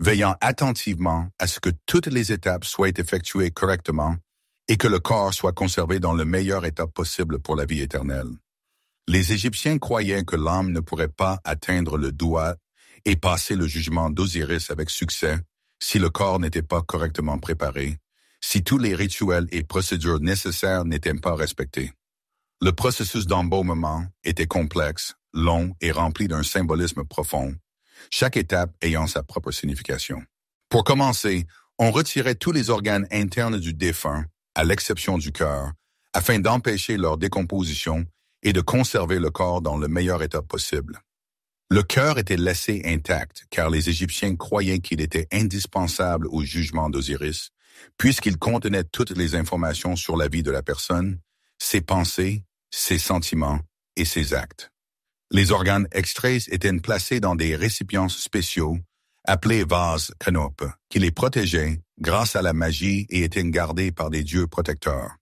veillant attentivement à ce que toutes les étapes soient effectuées correctement et que le corps soit conservé dans le meilleur état possible pour la vie éternelle. Les Égyptiens croyaient que l'âme ne pourrait pas atteindre le Duat et passer le jugement d'Osiris avec succès si le corps n'était pas correctement préparé, si tous les rituels et procédures nécessaires n'étaient pas respectés. Le processus d'embaumement était complexe, long et rempli d'un symbolisme profond, chaque étape ayant sa propre signification. Pour commencer, on retirait tous les organes internes du défunt, à l'exception du cœur, afin d'empêcher leur décomposition et de conserver le corps dans le meilleur état possible. Le cœur était laissé intact, car les Égyptiens croyaient qu'il était indispensable au jugement d'Osiris, puisqu'il contenait toutes les informations sur la vie de la personne, ses pensées, ses sentiments et ses actes. Les organes extraits étaient placés dans des récipients spéciaux, appelés vases canopes, qui les protégeaient grâce à la magie et étaient gardés par des dieux protecteurs.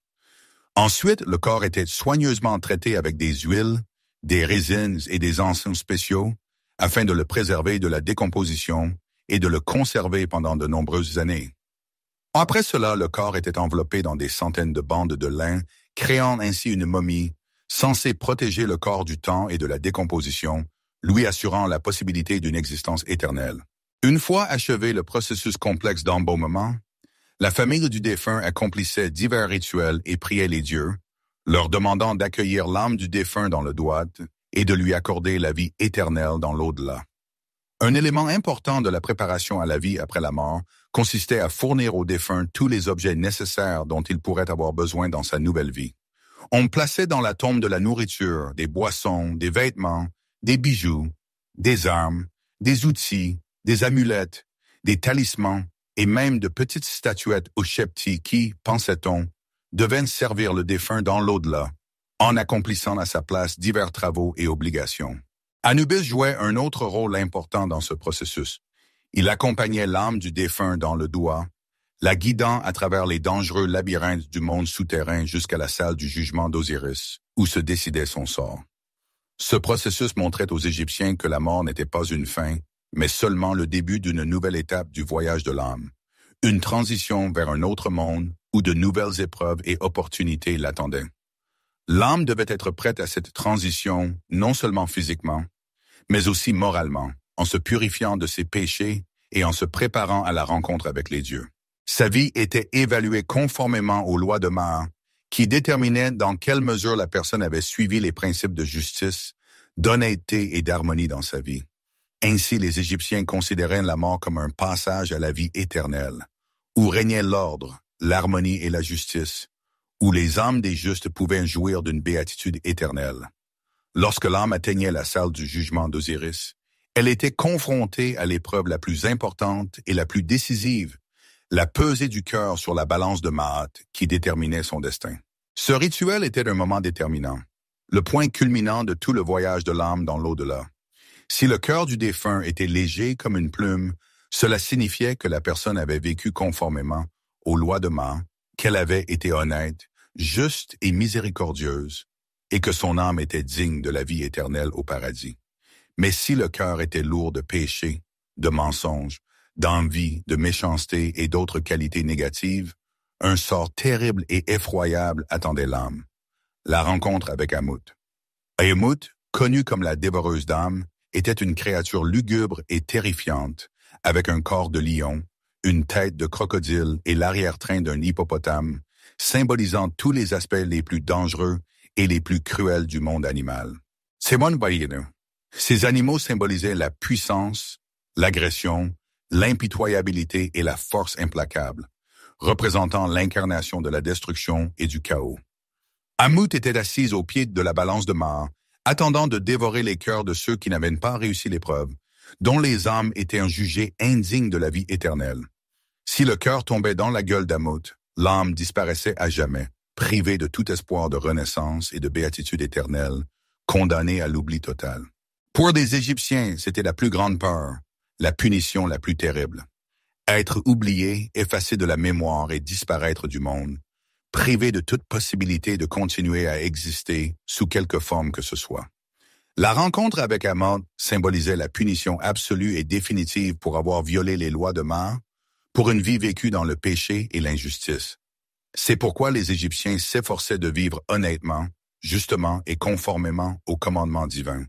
Ensuite, le corps était soigneusement traité avec des huiles, des résines et des encens spéciaux, afin de le préserver de la décomposition et de le conserver pendant de nombreuses années. Après cela, le corps était enveloppé dans des centaines de bandes de lin, créant ainsi une momie, censée protéger le corps du temps et de la décomposition, lui assurant la possibilité d'une existence éternelle. Une fois achevé le processus complexe d'embaumement, la famille du défunt accomplissait divers rituels et priait les dieux, leur demandant d'accueillir l'âme du défunt dans le Duat et de lui accorder la vie éternelle dans l'au-delà. Un élément important de la préparation à la vie après la mort consistait à fournir au défunt tous les objets nécessaires dont il pourrait avoir besoin dans sa nouvelle vie. On plaçait dans la tombe de la nourriture, des boissons, des vêtements, des bijoux, des armes, des outils, des amulettes, des talismans et même de petites statuettes ou sheptis qui, pensait-on, devaient servir le défunt dans l'au-delà, en accomplissant à sa place divers travaux et obligations. Anubis jouait un autre rôle important dans ce processus. Il accompagnait l'âme du défunt dans le Duat, la guidant à travers les dangereux labyrinthes du monde souterrain jusqu'à la salle du jugement d'Osiris, où se décidait son sort. Ce processus montrait aux Égyptiens que la mort n'était pas une fin, mais seulement le début d'une nouvelle étape du voyage de l'âme, une transition vers un autre monde où de nouvelles épreuves et opportunités l'attendaient. L'âme devait être prête à cette transition non seulement physiquement, mais aussi moralement, en se purifiant de ses péchés et en se préparant à la rencontre avec les dieux. Sa vie était évaluée conformément aux lois de Maat, qui déterminaient dans quelle mesure la personne avait suivi les principes de justice, d'honnêteté et d'harmonie dans sa vie. Ainsi, les Égyptiens considéraient la mort comme un passage à la vie éternelle, où régnait l'ordre, l'harmonie et la justice, où les âmes des justes pouvaient jouir d'une béatitude éternelle. Lorsque l'âme atteignait la salle du jugement d'Osiris, elle était confrontée à l'épreuve la plus importante et la plus décisive, la pesée du cœur sur la balance de Maat qui déterminait son destin. Ce rituel était un moment déterminant, le point culminant de tout le voyage de l'âme dans l'au-delà. Si le cœur du défunt était léger comme une plume, cela signifiait que la personne avait vécu conformément aux lois de Maat, qu'elle avait été honnête, juste et miséricordieuse, et que son âme était digne de la vie éternelle au paradis. Mais si le cœur était lourd de péché, de mensonges, d'envie, de méchanceté et d'autres qualités négatives, un sort terrible et effroyable attendait l'âme. La rencontre avec Ammut. Ammut, connue comme la dévoreuse d'âmes, était une créature lugubre et terrifiante, avec un corps de lion, une tête de crocodile et l'arrière-train d'un hippopotame, symbolisant tous les aspects les plus dangereux et les plus cruels du monde animal. Ces animaux symbolisaient la puissance, l'agression, l'impitoyabilité et la force implacable, représentant l'incarnation de la destruction et du chaos. Ammut était assise au pied de la balance de Maat, attendant de dévorer les cœurs de ceux qui n'avaient pas réussi l'épreuve, dont les âmes étaient jugées indignes de la vie éternelle. Si le cœur tombait dans la gueule d'Amot, l'âme disparaissait à jamais, privée de tout espoir de renaissance et de béatitude éternelle, condamnée à l'oubli total. Pour les Égyptiens, c'était la plus grande peur, la punition la plus terrible. Être oublié, effacé de la mémoire et disparaître du monde, privé de toute possibilité de continuer à exister sous quelque forme que ce soit. La rencontre avec Amot symbolisait la punition absolue et définitive pour avoir violé les lois de Ma, pour une vie vécue dans le péché et l'injustice. C'est pourquoi les Égyptiens s'efforçaient de vivre honnêtement, justement et conformément aux commandements divins,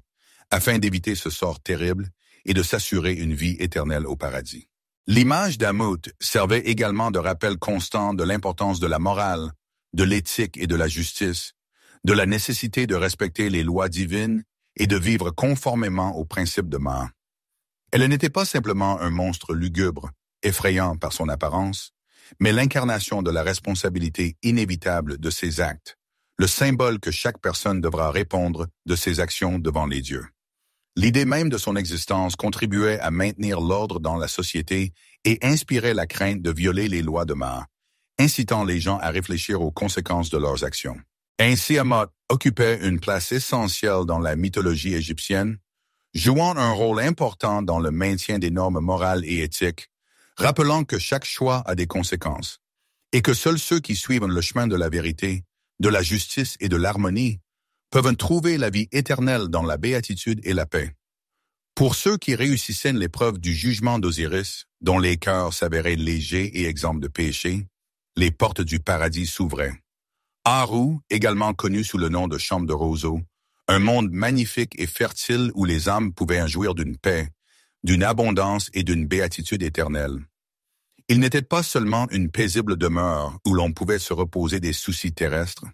afin d'éviter ce sort terrible et de s'assurer une vie éternelle au paradis. L'image d'Amot servait également de rappel constant de l'importance de la morale, de l'éthique et de la justice, de la nécessité de respecter les lois divines et de vivre conformément aux principes de Ma. Elle n'était pas simplement un monstre lugubre, effrayant par son apparence, mais l'incarnation de la responsabilité inévitable de ses actes, le symbole que chaque personne devra répondre de ses actions devant les dieux. L'idée même de son existence contribuait à maintenir l'ordre dans la société et inspirait la crainte de violer les lois de Ma, incitant les gens à réfléchir aux conséquences de leurs actions. Ainsi, Amot occupait une place essentielle dans la mythologie égyptienne, jouant un rôle important dans le maintien des normes morales et éthiques, rappelant que chaque choix a des conséquences, et que seuls ceux qui suivent le chemin de la vérité, de la justice et de l'harmonie peuvent trouver la vie éternelle dans la béatitude et la paix. Pour ceux qui réussissaient l'épreuve du jugement d'Osiris, dont les cœurs s'avéraient légers et exempts de péché, les portes du paradis s'ouvraient. Aaru, également connu sous le nom de chambre de roseaux, un monde magnifique et fertile où les âmes pouvaient jouir d'une paix, d'une abondance et d'une béatitude éternelle. Il n'était pas seulement une paisible demeure où l'on pouvait se reposer des soucis terrestres,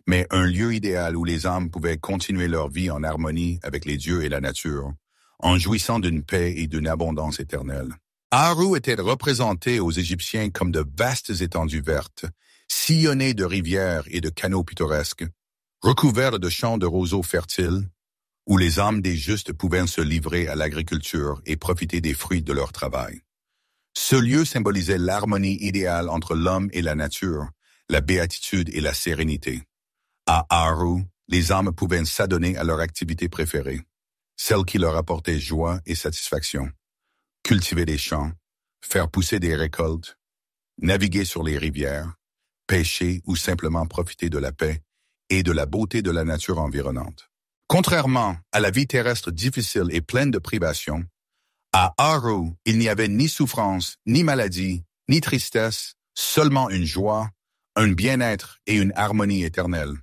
mais un lieu idéal où les âmes pouvaient continuer leur vie en harmonie avec les dieux et la nature, en jouissant d'une paix et d'une abondance éternelle. Aaru était représenté aux Égyptiens comme de vastes étendues vertes, sillonnées de rivières et de canaux pittoresques, recouverts de champs de roseaux fertiles, où les âmes des justes pouvaient se livrer à l'agriculture et profiter des fruits de leur travail. Ce lieu symbolisait l'harmonie idéale entre l'homme et la nature, la béatitude et la sérénité. À Aaru, les âmes pouvaient s'adonner à leur activité préférée, celle qui leur apportait joie et satisfaction. Cultiver des champs, faire pousser des récoltes, naviguer sur les rivières, pêcher ou simplement profiter de la paix et de la beauté de la nature environnante. Contrairement à la vie terrestre difficile et pleine de privations, à Aaru, il n'y avait ni souffrance, ni maladie, ni tristesse, seulement une joie, un bien-être et une harmonie éternelle.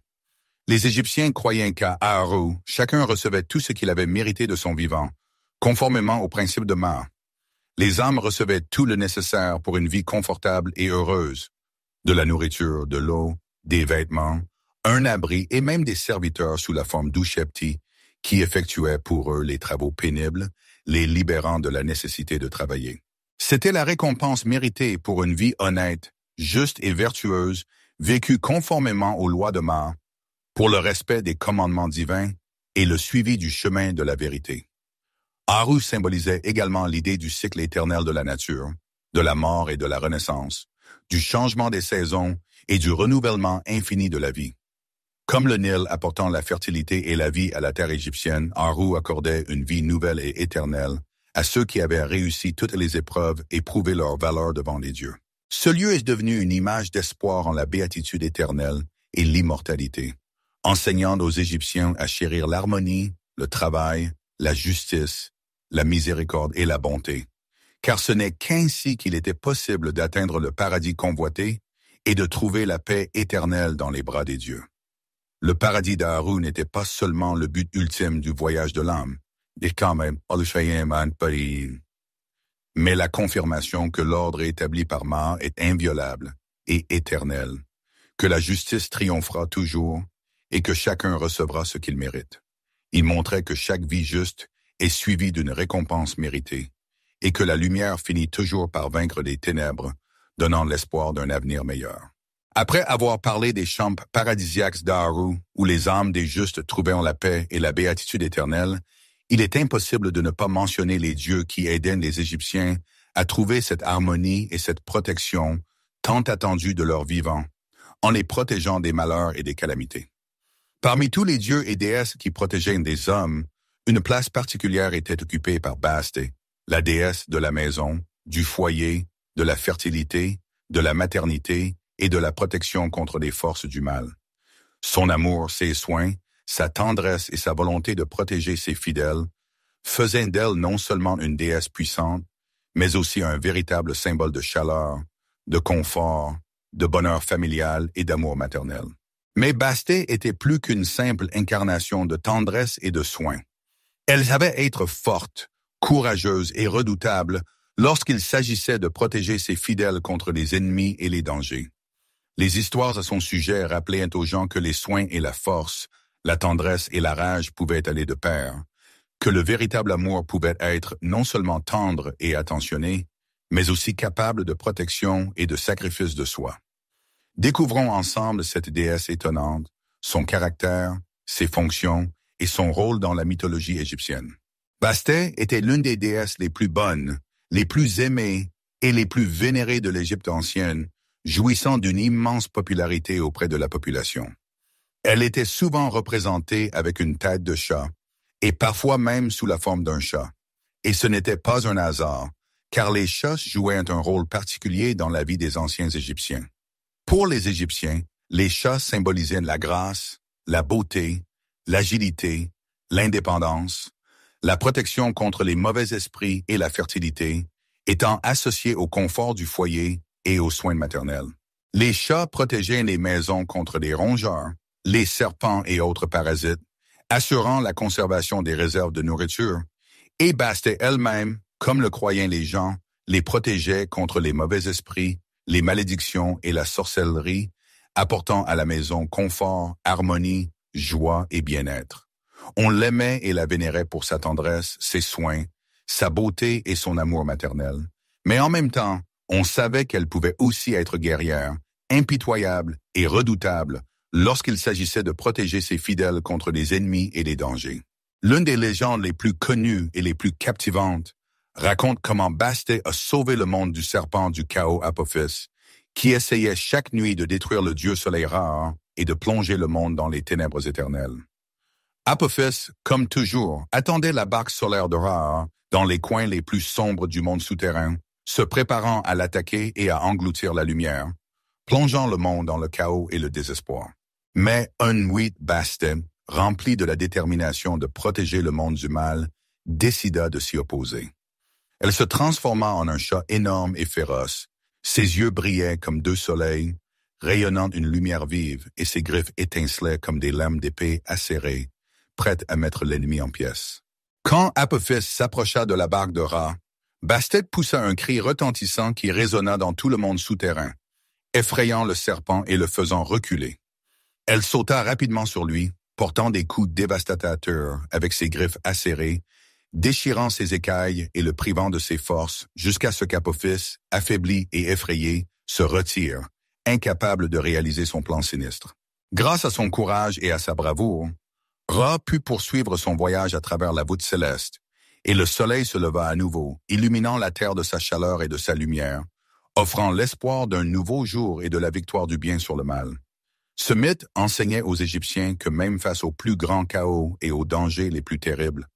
Les Égyptiens croyaient qu'à Aaru, chacun recevait tout ce qu'il avait mérité de son vivant, conformément aux principes de Ma. Les âmes recevaient tout le nécessaire pour une vie confortable et heureuse, de la nourriture, de l'eau, des vêtements, un abri et même des serviteurs sous la forme d'Ushepti qui effectuaient pour eux les travaux pénibles, les libérant de la nécessité de travailler. C'était la récompense méritée pour une vie honnête, juste et vertueuse, vécue conformément aux lois de Ma, pour le respect des commandements divins et le suivi du chemin de la vérité. Aaru symbolisait également l'idée du cycle éternel de la nature, de la mort et de la renaissance, du changement des saisons et du renouvellement infini de la vie. Comme le Nil apportant la fertilité et la vie à la terre égyptienne, Aaru accordait une vie nouvelle et éternelle à ceux qui avaient réussi toutes les épreuves et prouvé leur valeur devant les dieux. Ce lieu est devenu une image d'espoir en la béatitude éternelle et l'immortalité, enseignant aux Égyptiens à chérir l'harmonie, le travail, la justice, la miséricorde et la bonté, car ce n'est qu'ainsi qu'il était possible d'atteindre le paradis convoité et de trouver la paix éternelle dans les bras des dieux. Le paradis d'Aaru n'était pas seulement le but ultime du voyage de l'âme, mais la confirmation que l'ordre établi par Ma est inviolable et éternel, que la justice triomphera toujours et que chacun recevra ce qu'il mérite. Il montrait que chaque vie juste est suivie d'une récompense méritée et que la lumière finit toujours par vaincre les ténèbres, donnant l'espoir d'un avenir meilleur. Après avoir parlé des champs paradisiaques d'Aaru, où les âmes des justes trouvaient la paix et la béatitude éternelle, Il est impossible de ne pas mentionner les dieux qui aidaient les Égyptiens à trouver cette harmonie et cette protection tant attendue de leurs vivants, en les protégeant des malheurs et des calamités. Parmi tous les dieux et déesses qui protégeaient des hommes, une place particulière était occupée par Bastet, la déesse de la maison, du foyer, de la fertilité, de la maternité et de la protection contre les forces du mal. Son amour, ses soins, sa tendresse et sa volonté de protéger ses fidèles faisaient d'elle non seulement une déesse puissante, mais aussi un véritable symbole de chaleur, de confort, de bonheur familial et d'amour maternel. Mais Bastet était plus qu'une simple incarnation de tendresse et de soins. Elle savait être forte, courageuse et redoutable lorsqu'il s'agissait de protéger ses fidèles contre les ennemis et les dangers. Les histoires à son sujet rappelaient aux gens que les soins et la force, la tendresse et la rage pouvaient aller de pair, que le véritable amour pouvait être non seulement tendre et attentionné, mais aussi capable de protection et de sacrifice de soi. Découvrons ensemble cette déesse étonnante, son caractère, ses fonctions et son rôle dans la mythologie égyptienne. Bastet était l'une des déesses les plus bonnes, les plus aimées et les plus vénérées de l'Égypte ancienne, jouissant d'une immense popularité auprès de la population. Elle était souvent représentée avec une tête de chat, et parfois même sous la forme d'un chat. Et ce n'était pas un hasard, car les chats jouaient un rôle particulier dans la vie des anciens Égyptiens. Pour les Égyptiens, les chats symbolisaient la grâce, la beauté, l'agilité, l'indépendance, la protection contre les mauvais esprits et la fertilité, étant associés au confort du foyer et aux soins maternels. Les chats protégeaient les maisons contre les rongeurs, les serpents et autres parasites, assurant la conservation des réserves de nourriture, et Bastet elle-même, comme le croyaient les gens, les protégeait contre les mauvais esprits, les malédictions et la sorcellerie, apportant à la maison confort, harmonie, joie et bien-être. On l'aimait et la vénérait pour sa tendresse, ses soins, sa beauté et son amour maternel. Mais en même temps, on savait qu'elle pouvait aussi être guerrière, impitoyable et redoutable lorsqu'il s'agissait de protéger ses fidèles contre les ennemis et les dangers. L'une des légendes les plus connues et les plus captivantes raconte comment Bastet a sauvé le monde du serpent du chaos Apophis, qui essayait chaque nuit de détruire le dieu soleil Ra et de plonger le monde dans les ténèbres éternelles. Apophis, comme toujours, attendait la barque solaire de Ra dans les coins les plus sombres du monde souterrain, se préparant à l'attaquer et à engloutir la lumière, plongeant le monde dans le chaos et le désespoir. Mais Unwit Bastet, rempli de la détermination de protéger le monde du mal, décida de s'y opposer. Elle se transforma en un chat énorme et féroce. Ses yeux brillaient comme deux soleils, rayonnant une lumière vive, et ses griffes étincelaient comme des lames d'épée acérées, prêtes à mettre l'ennemi en pièces. Quand Apophis s'approcha de la barque de Ra, Bastet poussa un cri retentissant qui résonna dans tout le monde souterrain, effrayant le serpent et le faisant reculer. Elle sauta rapidement sur lui, portant des coups dévastateurs avec ses griffes acérées, déchirant ses écailles et le privant de ses forces jusqu'à ce qu'Apophis, affaibli et effrayé, se retire, incapable de réaliser son plan sinistre. Grâce à son courage et à sa bravoure, Ra put poursuivre son voyage à travers la voûte céleste, et le soleil se leva à nouveau, illuminant la terre de sa chaleur et de sa lumière, offrant l'espoir d'un nouveau jour et de la victoire du bien sur le mal. Ce mythe enseignait aux Égyptiens que même face au plus grand chaos et aux dangers les plus terribles,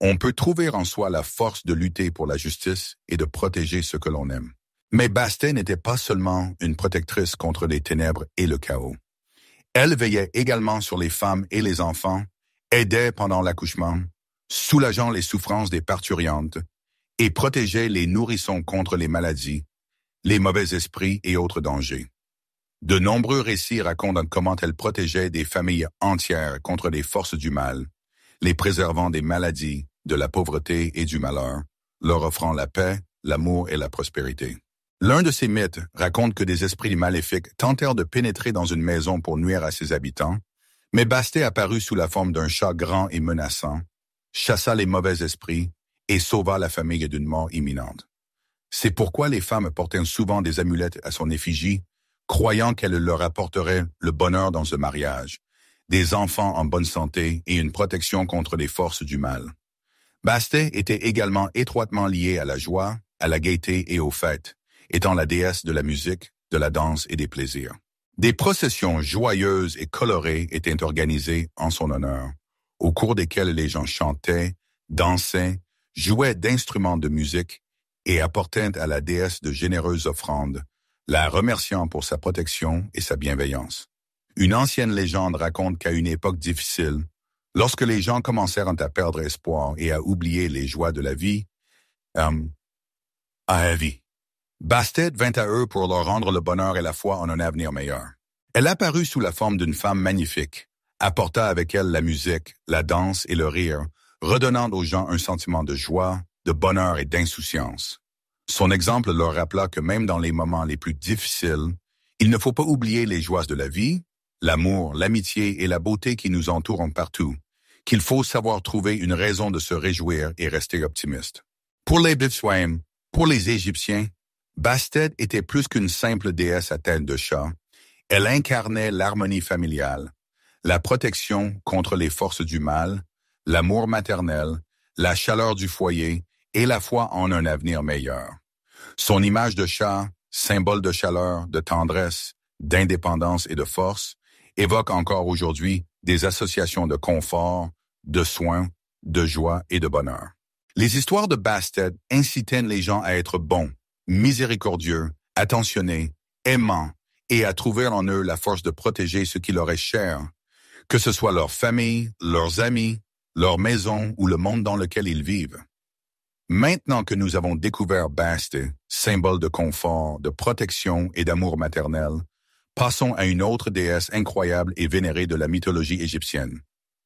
on peut trouver en soi la force de lutter pour la justice et de protéger ce que l'on aime. Mais Bastet n'était pas seulement une protectrice contre les ténèbres et le chaos. Elle veillait également sur les femmes et les enfants, aidait pendant l'accouchement, soulageant les souffrances des parturientes, et protégeait les nourrissons contre les maladies, les mauvais esprits et autres dangers. De nombreux récits racontent comment elle protégeait des familles entières contre les forces du mal, les préservant des maladies, de la pauvreté et du malheur, leur offrant la paix, l'amour et la prospérité. L'un de ces mythes raconte que des esprits maléfiques tentèrent de pénétrer dans une maison pour nuire à ses habitants, mais Bastet apparut sous la forme d'un chat grand et menaçant, chassa les mauvais esprits et sauva la famille d'une mort imminente. C'est pourquoi les femmes portaient souvent des amulettes à son effigie, croyant qu'elle leur apporterait le bonheur dans ce mariage, des enfants en bonne santé et une protection contre les forces du mal. Bastet était également étroitement liée à la joie, à la gaieté et aux fêtes, étant la déesse de la musique, de la danse et des plaisirs. Des processions joyeuses et colorées étaient organisées en son honneur, au cours desquelles les gens chantaient, dansaient, jouaient d'instruments de musique et apportaient à la déesse de généreuses offrandes, la remerciant pour sa protection et sa bienveillance. Une ancienne légende raconte qu'à une époque difficile, lorsque les gens commencèrent à perdre espoir et à oublier les joies de la vie, Bastet vint à eux pour leur rendre le bonheur et la foi en un avenir meilleur. Elle apparut sous la forme d'une femme magnifique, apporta avec elle la musique, la danse et le rire, redonnant aux gens un sentiment de joie, de bonheur et d'insouciance. Son exemple leur rappela que même dans les moments les plus difficiles, il ne faut pas oublier les joies de la vie, l'amour, l'amitié et la beauté qui nous entourent partout, qu'il faut savoir trouver une raison de se réjouir et rester optimiste. Pour les Bithswaim, pour les Égyptiens, Bastet était plus qu'une simple déesse à tête de chat. Elle incarnait l'harmonie familiale, la protection contre les forces du mal, l'amour maternel, la chaleur du foyer et la foi en un avenir meilleur. Son image de chat, symbole de chaleur, de tendresse, d'indépendance et de force, évoque encore aujourd'hui des associations de confort, de soins, de joie et de bonheur. Les histoires de Bastet incitaient les gens à être bons, miséricordieux, attentionnés, aimants et à trouver en eux la force de protéger ce qui leur est cher, que ce soit leur famille, leurs amis, leur maison ou le monde dans lequel ils vivent. Maintenant que nous avons découvert Bastet, symbole de confort, de protection et d'amour maternel, passons à une autre déesse incroyable et vénérée de la mythologie égyptienne,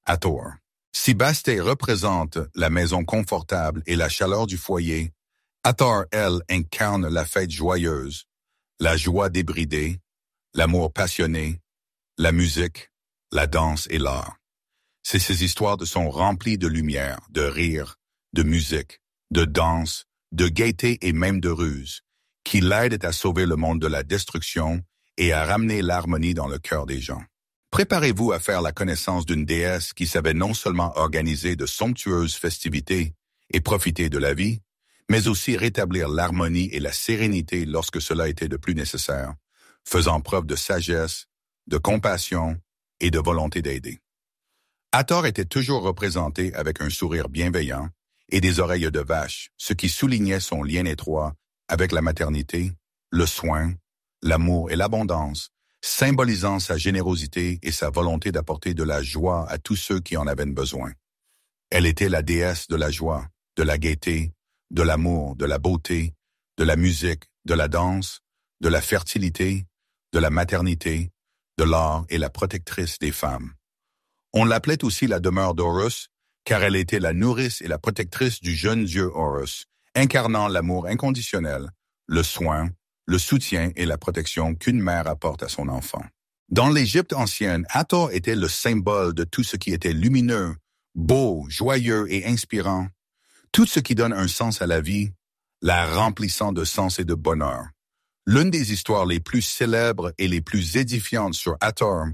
Hathor. Si Bastet représente la maison confortable et la chaleur du foyer, Hathor, elle, incarne la fête joyeuse, la joie débridée, l'amour passionné, la musique, la danse et l'art. Ces histoires sont remplies de lumière, de rire, de musique, de danse, de gaieté et même de ruse, qui l'aident à sauver le monde de la destruction et à ramener l'harmonie dans le cœur des gens. Préparez-vous à faire la connaissance d'une déesse qui savait non seulement organiser de somptueuses festivités et profiter de la vie, mais aussi rétablir l'harmonie et la sérénité lorsque cela était de plus nécessaire, faisant preuve de sagesse, de compassion et de volonté d'aider. Hathor était toujours représenté avec un sourire bienveillant et des oreilles de vache, ce qui soulignait son lien étroit avec la maternité, le soin, l'amour et l'abondance, symbolisant sa générosité et sa volonté d'apporter de la joie à tous ceux qui en avaient besoin. Elle était la déesse de la joie, de la gaieté, de l'amour, de la beauté, de la musique, de la danse, de la fertilité, de la maternité, de l'art et la protectrice des femmes. On l'appelait aussi la demeure d'Horus, car elle était la nourrice et la protectrice du jeune dieu Horus, incarnant l'amour inconditionnel, le soin, le soutien et la protection qu'une mère apporte à son enfant. Dans l'Égypte ancienne, Hathor était le symbole de tout ce qui était lumineux, beau, joyeux et inspirant, tout ce qui donne un sens à la vie, la remplissant de sens et de bonheur. L'une des histoires les plus célèbres et les plus édifiantes sur Hathor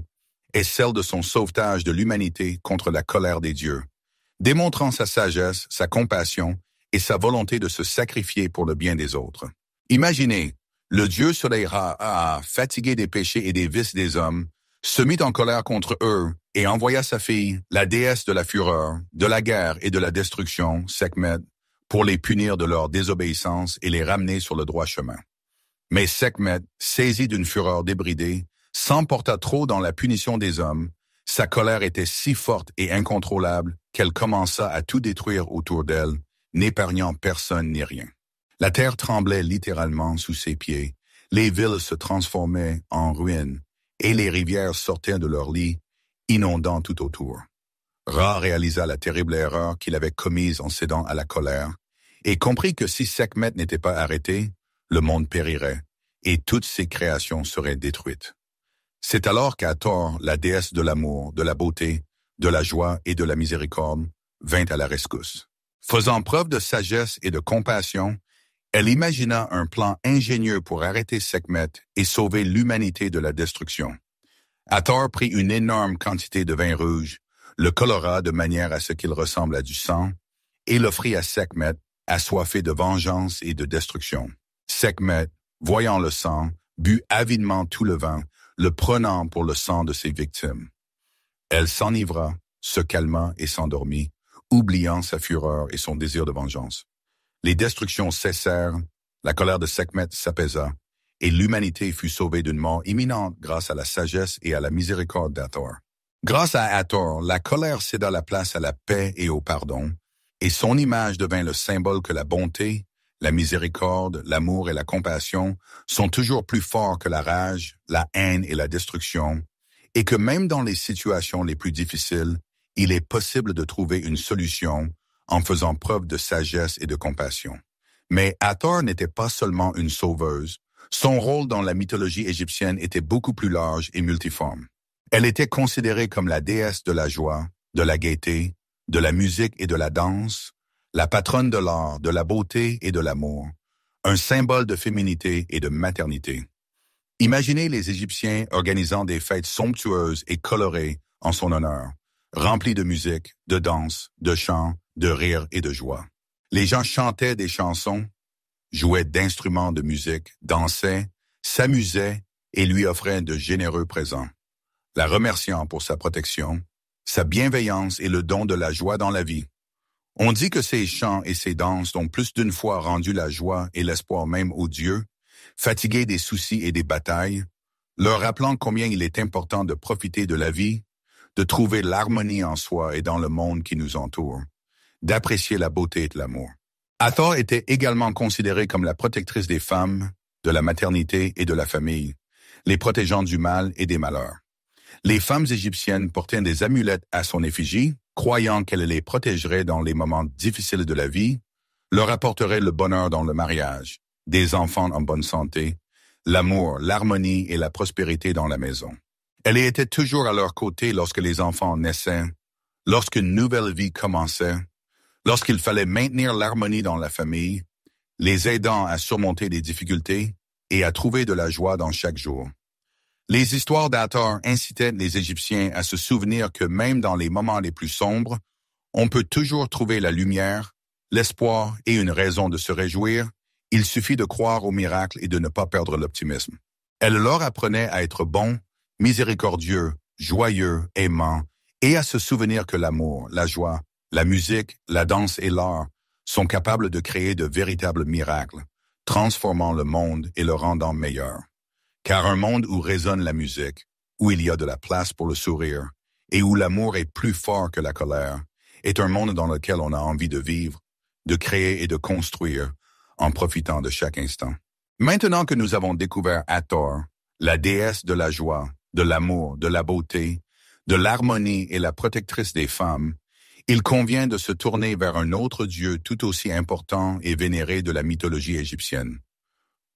est celle de son sauvetage de l'humanité contre la colère des dieux, démontrant sa sagesse, sa compassion et sa volonté de se sacrifier pour le bien des autres. Imaginez, le dieu soleil Ra, fatigué des péchés et des vices des hommes, se mit en colère contre eux et envoya sa fille, la déesse de la fureur, de la guerre et de la destruction, Sekhmet, pour les punir de leur désobéissance et les ramener sur le droit chemin. Mais Sekhmet, saisi d'une fureur débridée, s'emporta trop dans la punition des hommes. Sa colère était si forte et incontrôlable qu'elle commença à tout détruire autour d'elle, n'épargnant personne ni rien. La terre tremblait littéralement sous ses pieds, les villes se transformaient en ruines, et les rivières sortaient de leurs lits, inondant tout autour. Ra réalisa la terrible erreur qu'il avait commise en cédant à la colère, et comprit que si Sekhmet n'était pas arrêté, le monde périrait, et toutes ses créations seraient détruites. C'est alors qu'Hathor, la déesse de l'amour, de la beauté, de la joie et de la miséricorde, vint à la rescousse. Faisant preuve de sagesse et de compassion, elle imagina un plan ingénieux pour arrêter Sekhmet et sauver l'humanité de la destruction. Hathor prit une énorme quantité de vin rouge, le colora de manière à ce qu'il ressemble à du sang, et l'offrit à Sekhmet, assoiffé de vengeance et de destruction. Sekhmet, voyant le sang, but avidement tout le vin, le prenant pour le sang de ses victimes. Elle s'enivra, se calma et s'endormit, oubliant sa fureur et son désir de vengeance. Les destructions cessèrent, la colère de Sekhmet s'apaisa, et l'humanité fut sauvée d'une mort imminente grâce à la sagesse et à la miséricorde d'Hathor. Grâce à Hathor, la colère céda la place à la paix et au pardon, et son image devint le symbole que la bonté, la miséricorde, l'amour et la compassion sont toujours plus forts que la rage, la haine et la destruction, et que même dans les situations les plus difficiles, il est possible de trouver une solution en faisant preuve de sagesse et de compassion. Mais Hathor n'était pas seulement une sauveuse, son rôle dans la mythologie égyptienne était beaucoup plus large et multiforme. Elle était considérée comme la déesse de la joie, de la gaieté, de la musique et de la danse, la patronne de l'art, de la beauté et de l'amour, un symbole de féminité et de maternité. Imaginez les Égyptiens organisant des fêtes somptueuses et colorées en son honneur, remplies de musique, de danse, de chants, de rires et de joie. Les gens chantaient des chansons, jouaient d'instruments de musique, dansaient, s'amusaient et lui offraient de généreux présents, la remerciant pour sa protection, sa bienveillance et le don de la joie dans la vie. On dit que ces chants et ces danses ont plus d'une fois rendu la joie et l'espoir même aux dieux, fatigués des soucis et des batailles, leur rappelant combien il est important de profiter de la vie, de trouver l'harmonie en soi et dans le monde qui nous entoure, d'apprécier la beauté de l'amour. Hathor était également considérée comme la protectrice des femmes, de la maternité et de la famille, les protégeant du mal et des malheurs. Les femmes égyptiennes portaient des amulettes à son effigie, croyant qu'elle les protégerait dans les moments difficiles de la vie, leur apporterait le bonheur dans le mariage, des enfants en bonne santé, l'amour, l'harmonie et la prospérité dans la maison. Elle était toujours à leur côté lorsque les enfants naissaient, lorsqu'une nouvelle vie commençait, lorsqu'il fallait maintenir l'harmonie dans la famille, les aidant à surmonter des difficultés et à trouver de la joie dans chaque jour. Les histoires d'Hathor incitaient les Égyptiens à se souvenir que même dans les moments les plus sombres, on peut toujours trouver la lumière, l'espoir et une raison de se réjouir. Il suffit de croire au miracle et de ne pas perdre l'optimisme. Elle leur apprenait à être bons, miséricordieux, joyeux, aimants, et à se souvenir que l'amour, la joie, la musique, la danse et l'art sont capables de créer de véritables miracles, transformant le monde et le rendant meilleur. Car un monde où résonne la musique, où il y a de la place pour le sourire, et où l'amour est plus fort que la colère, est un monde dans lequel on a envie de vivre, de créer et de construire, en profitant de chaque instant. Maintenant que nous avons découvert Hathor, la déesse de la joie, de l'amour, de la beauté, de l'harmonie et la protectrice des femmes, il convient de se tourner vers un autre dieu tout aussi important et vénéré de la mythologie égyptienne.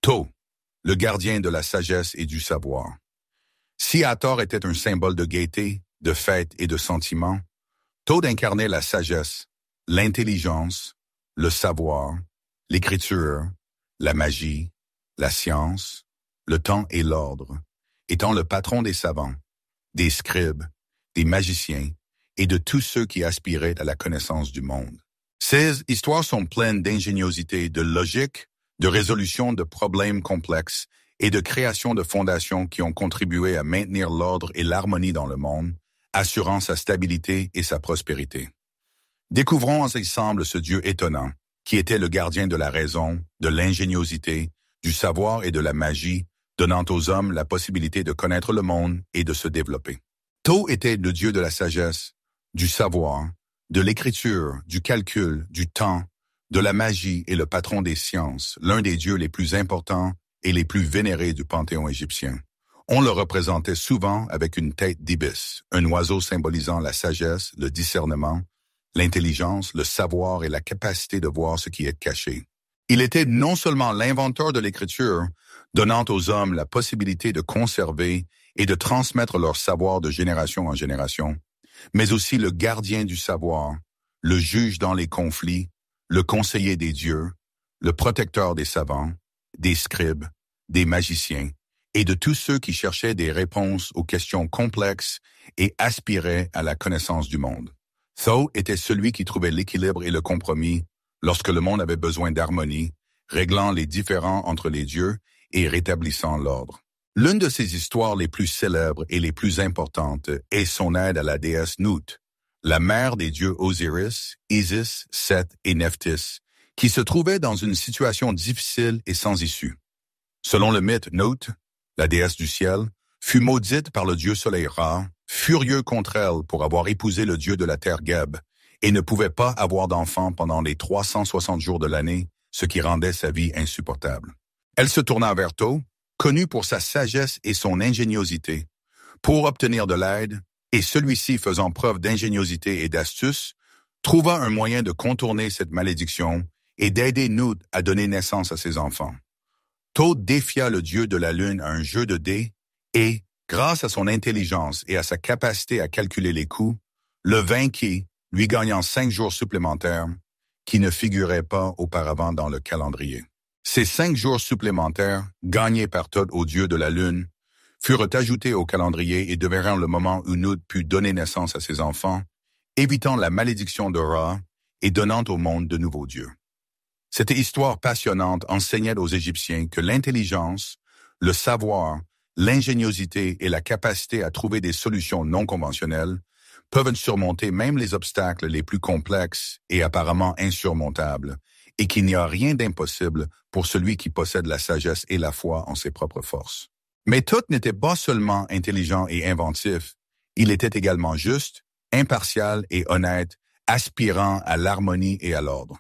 Thoth, le gardien de la sagesse et du savoir. Si Hathor était un symbole de gaieté, de fête et de sentiment, Thoth incarnait la sagesse, l'intelligence, le savoir, l'écriture, la magie, la science, le temps et l'ordre, étant le patron des savants, des scribes, des magiciens et de tous ceux qui aspiraient à la connaissance du monde. Ces histoires sont pleines d'ingéniosité, de logique, de résolution de problèmes complexes et de création de fondations qui ont contribué à maintenir l'ordre et l'harmonie dans le monde, assurant sa stabilité et sa prospérité. Découvrons ensemble ce Dieu étonnant, qui était le gardien de la raison, de l'ingéniosité, du savoir et de la magie, donnant aux hommes la possibilité de connaître le monde et de se développer. Thoth était le Dieu de la sagesse, du savoir, de l'écriture, du calcul, du temps, de la magie et le patron des sciences, l'un des dieux les plus importants et les plus vénérés du panthéon égyptien. On le représentait souvent avec une tête d'ibis, un oiseau symbolisant la sagesse, le discernement, l'intelligence, le savoir et la capacité de voir ce qui est caché. Il était non seulement l'inventeur de l'écriture, donnant aux hommes la possibilité de conserver et de transmettre leur savoir de génération en génération, mais aussi le gardien du savoir, le juge dans les conflits, le conseiller des dieux, le protecteur des savants, des scribes, des magiciens, et de tous ceux qui cherchaient des réponses aux questions complexes et aspiraient à la connaissance du monde. Thoth était celui qui trouvait l'équilibre et le compromis lorsque le monde avait besoin d'harmonie, réglant les différends entre les dieux et rétablissant l'ordre. L'une de ses histoires les plus célèbres et les plus importantes est son aide à la déesse Nut, la mère des dieux Osiris, Isis, Seth et Nephthys, qui se trouvait dans une situation difficile et sans issue. Selon le mythe, Nut, la déesse du ciel, fut maudite par le dieu soleil Ra, furieux contre elle pour avoir épousé le dieu de la terre Geb, et ne pouvait pas avoir d'enfant pendant les 360 jours de l'année, ce qui rendait sa vie insupportable. Elle se tourna vers Thoth, connu pour sa sagesse et son ingéniosité, pour obtenir de l'aide, et celui-ci faisant preuve d'ingéniosité et d'astuce, trouva un moyen de contourner cette malédiction et d'aider Nut à donner naissance à ses enfants. Thoth défia le dieu de la lune à un jeu de dés et, grâce à son intelligence et à sa capacité à calculer les coups, le vainquit, lui gagnant 5 jours supplémentaires qui ne figuraient pas auparavant dans le calendrier. Ces 5 jours supplémentaires, gagnés par Thoth au dieu de la lune, furent ajoutés au calendrier et devinrent le moment où Nut put donner naissance à ses enfants, évitant la malédiction de Ra et donnant au monde de nouveaux dieux. Cette histoire passionnante enseignait aux Égyptiens que l'intelligence, le savoir, l'ingéniosité et la capacité à trouver des solutions non conventionnelles peuvent surmonter même les obstacles les plus complexes et apparemment insurmontables, et qu'il n'y a rien d'impossible pour celui qui possède la sagesse et la foi en ses propres forces. Mais Thoth n'était pas seulement intelligent et inventif, il était également juste, impartial et honnête, aspirant à l'harmonie et à l'ordre.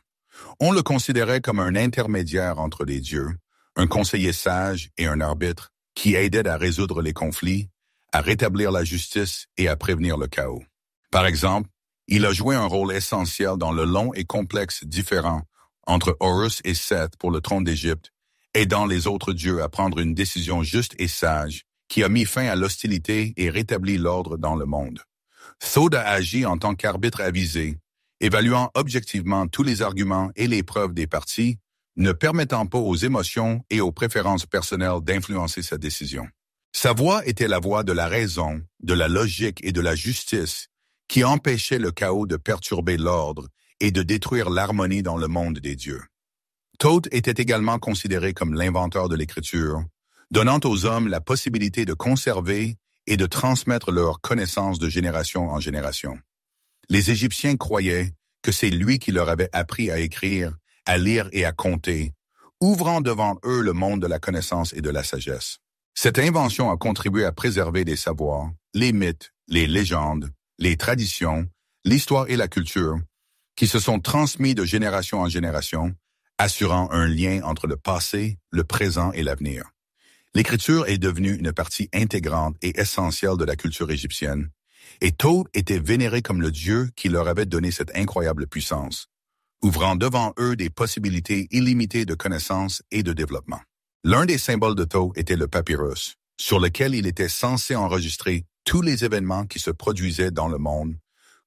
On le considérait comme un intermédiaire entre les dieux, un conseiller sage et un arbitre qui aidait à résoudre les conflits, à rétablir la justice et à prévenir le chaos. Par exemple, il a joué un rôle essentiel dans le long et complexe différend entre Horus et Seth pour le trône d'Égypte, aidant les autres dieux à prendre une décision juste et sage qui a mis fin à l'hostilité et rétabli l'ordre dans le monde. Thoth a agi en tant qu'arbitre avisé, évaluant objectivement tous les arguments et les preuves des parties, ne permettant pas aux émotions et aux préférences personnelles d'influencer sa décision. Sa voix était la voix de la raison, de la logique et de la justice qui empêchait le chaos de perturber l'ordre et de détruire l'harmonie dans le monde des dieux. Thoth était également considéré comme l'inventeur de l'écriture, donnant aux hommes la possibilité de conserver et de transmettre leurs connaissances de génération en génération. Les Égyptiens croyaient que c'est lui qui leur avait appris à écrire, à lire et à compter, ouvrant devant eux le monde de la connaissance et de la sagesse. Cette invention a contribué à préserver les savoirs, les mythes, les légendes, les traditions, l'histoire et la culture, qui se sont transmis de génération en génération, assurant un lien entre le passé, le présent et l'avenir. L'écriture est devenue une partie intégrante et essentielle de la culture égyptienne, et Thoth était vénéré comme le dieu qui leur avait donné cette incroyable puissance, ouvrant devant eux des possibilités illimitées de connaissances et de développement. L'un des symboles de Thoth était le papyrus, sur lequel il était censé enregistrer tous les événements qui se produisaient dans le monde,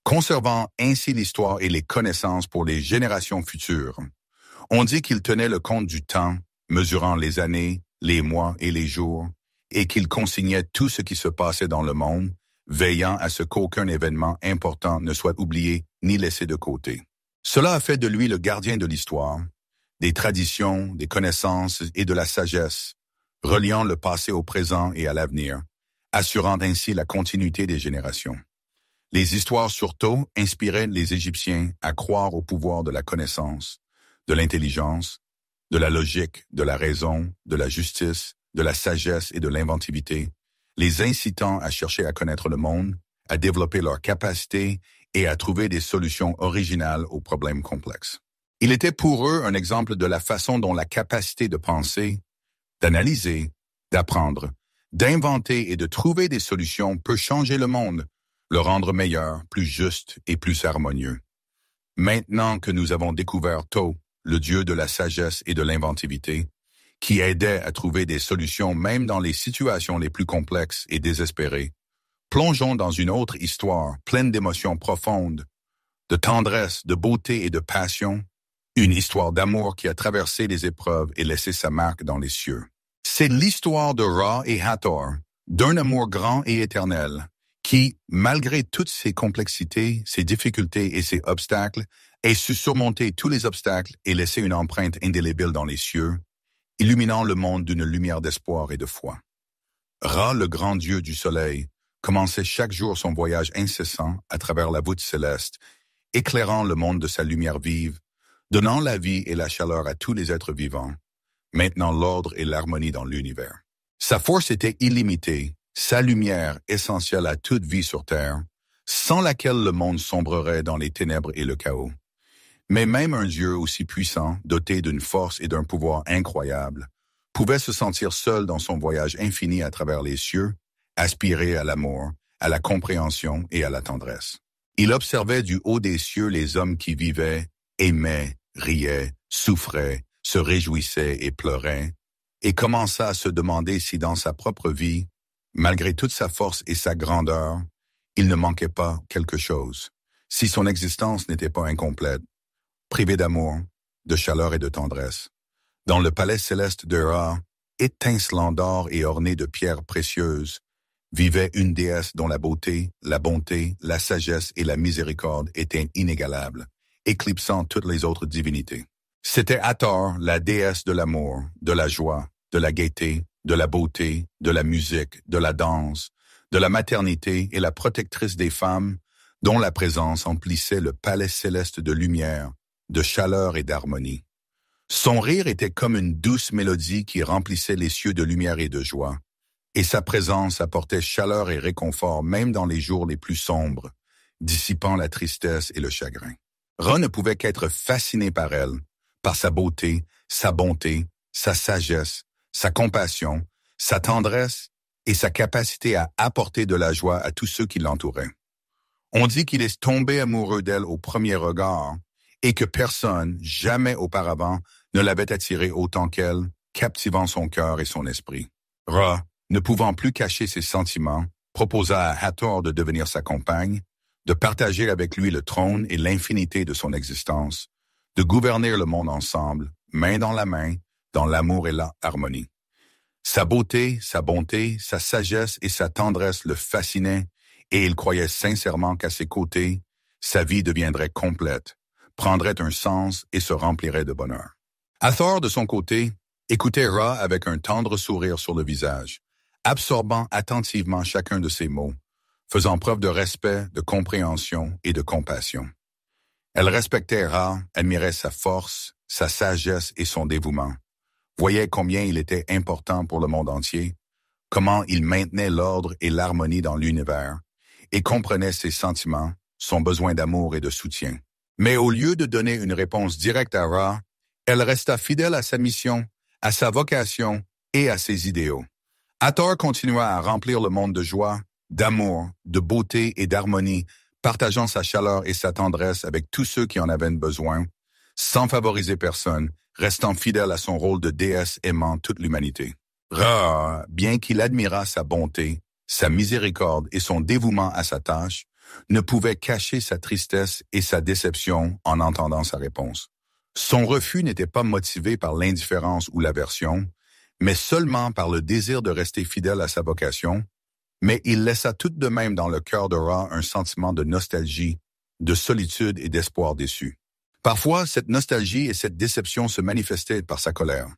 conservant ainsi l'histoire et les connaissances pour les générations futures. On dit qu'il tenait le compte du temps, mesurant les années, les mois et les jours, et qu'il consignait tout ce qui se passait dans le monde, veillant à ce qu'aucun événement important ne soit oublié ni laissé de côté. Cela a fait de lui le gardien de l'histoire, des traditions, des connaissances et de la sagesse, reliant le passé au présent et à l'avenir, assurant ainsi la continuité des générations. Les histoires sur Thoth inspiraient les Égyptiens à croire au pouvoir de la connaissance, de l'intelligence, de la logique, de la raison, de la justice, de la sagesse et de l'inventivité, les incitant à chercher à connaître le monde, à développer leurs capacités et à trouver des solutions originales aux problèmes complexes. Il était pour eux un exemple de la façon dont la capacité de penser, d'analyser, d'apprendre, d'inventer et de trouver des solutions peut changer le monde, le rendre meilleur, plus juste et plus harmonieux. Maintenant que nous avons découvert Thoth, le dieu de la sagesse et de l'inventivité, qui aidait à trouver des solutions même dans les situations les plus complexes et désespérées, plongeons dans une autre histoire pleine d'émotions profondes, de tendresse, de beauté et de passion, une histoire d'amour qui a traversé les épreuves et laissé sa marque dans les cieux. C'est l'histoire de Ra et Hathor, d'un amour grand et éternel, qui, malgré toutes ses complexités, ses difficultés et ses obstacles, ait su surmonter tous les obstacles et laisser une empreinte indélébile dans les cieux, illuminant le monde d'une lumière d'espoir et de foi. Ra, le grand dieu du soleil, commençait chaque jour son voyage incessant à travers la voûte céleste, éclairant le monde de sa lumière vive, donnant la vie et la chaleur à tous les êtres vivants, maintenant l'ordre et l'harmonie dans l'univers. Sa force était illimitée, sa lumière essentielle à toute vie sur Terre, sans laquelle le monde sombrerait dans les ténèbres et le chaos. Mais même un Dieu aussi puissant, doté d'une force et d'un pouvoir incroyable, pouvait se sentir seul dans son voyage infini à travers les cieux, aspirer à l'amour, à la compréhension et à la tendresse. Il observait du haut des cieux les hommes qui vivaient, aimaient, riaient, souffraient, se réjouissaient et pleuraient, et commença à se demander si dans sa propre vie, malgré toute sa force et sa grandeur, il ne manquait pas quelque chose, si son existence n'était pas incomplète, privé d'amour, de chaleur et de tendresse. Dans le palais céleste de Ra, étincelant d'or et orné de pierres précieuses, vivait une déesse dont la beauté, la bonté, la sagesse et la miséricorde étaient inégalables, éclipsant toutes les autres divinités. C'était Hathor, la déesse de l'amour, de la joie, de la gaieté, de la beauté, de la musique, de la danse, de la maternité et la protectrice des femmes, dont la présence emplissait le palais céleste de lumière, de chaleur et d'harmonie. Son rire était comme une douce mélodie qui remplissait les cieux de lumière et de joie, et sa présence apportait chaleur et réconfort même dans les jours les plus sombres, dissipant la tristesse et le chagrin. Ra ne pouvait qu'être fasciné par elle, par sa beauté, sa bonté, sa sagesse, sa compassion, sa tendresse et sa capacité à apporter de la joie à tous ceux qui l'entouraient. On dit qu'il est tombé amoureux d'elle au premier regard et que personne, jamais auparavant, ne l'avait attiré autant qu'elle, captivant son cœur et son esprit. Ra, ne pouvant plus cacher ses sentiments, proposa à Hathor de devenir sa compagne, de partager avec lui le trône et l'infinité de son existence, de gouverner le monde ensemble, main dans la main, dans l'amour et l'harmonie. Sa beauté, sa bonté, sa sagesse et sa tendresse le fascinaient, et il croyait sincèrement qu'à ses côtés, sa vie deviendrait complète, prendrait un sens et se remplirait de bonheur. Hathor, de son côté, écoutait Ra avec un tendre sourire sur le visage, absorbant attentivement chacun de ses mots, faisant preuve de respect, de compréhension et de compassion. Elle respectait Ra, admirait sa force, sa sagesse et son dévouement, voyait combien il était important pour le monde entier, comment il maintenait l'ordre et l'harmonie dans l'univers, et comprenait ses sentiments, son besoin d'amour et de soutien. Mais au lieu de donner une réponse directe à Ra, elle resta fidèle à sa mission, à sa vocation et à ses idéaux. Hathor continua à remplir le monde de joie, d'amour, de beauté et d'harmonie, partageant sa chaleur et sa tendresse avec tous ceux qui en avaient besoin, sans favoriser personne, restant fidèle à son rôle de déesse aimant toute l'humanité. Ra, bien qu'il admirât sa bonté, sa miséricorde et son dévouement à sa tâche, ne pouvait cacher sa tristesse et sa déception en entendant sa réponse. Son refus n'était pas motivé par l'indifférence ou l'aversion, mais seulement par le désir de rester fidèle à sa vocation, mais il laissa tout de même dans le cœur de Ra un sentiment de nostalgie, de solitude et d'espoir déçu. Parfois, cette nostalgie et cette déception se manifestaient par sa colère,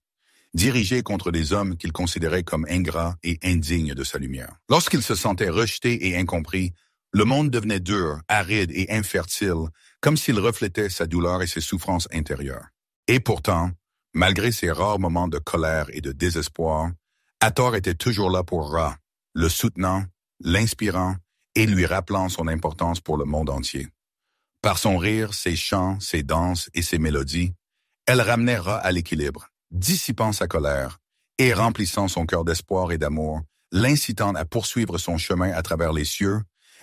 dirigée contre les hommes qu'il considérait comme ingrats et indignes de sa lumière. Lorsqu'il se sentait rejeté et incompris, le monde devenait dur, aride et infertile, comme s'il reflétait sa douleur et ses souffrances intérieures. Et pourtant, malgré ces rares moments de colère et de désespoir, Hathor était toujours là pour Ra, le soutenant, l'inspirant et lui rappelant son importance pour le monde entier. Par son rire, ses chants, ses danses et ses mélodies, elle ramenait Ra à l'équilibre, dissipant sa colère et remplissant son cœur d'espoir et d'amour, l'incitant à poursuivre son chemin à travers les cieux,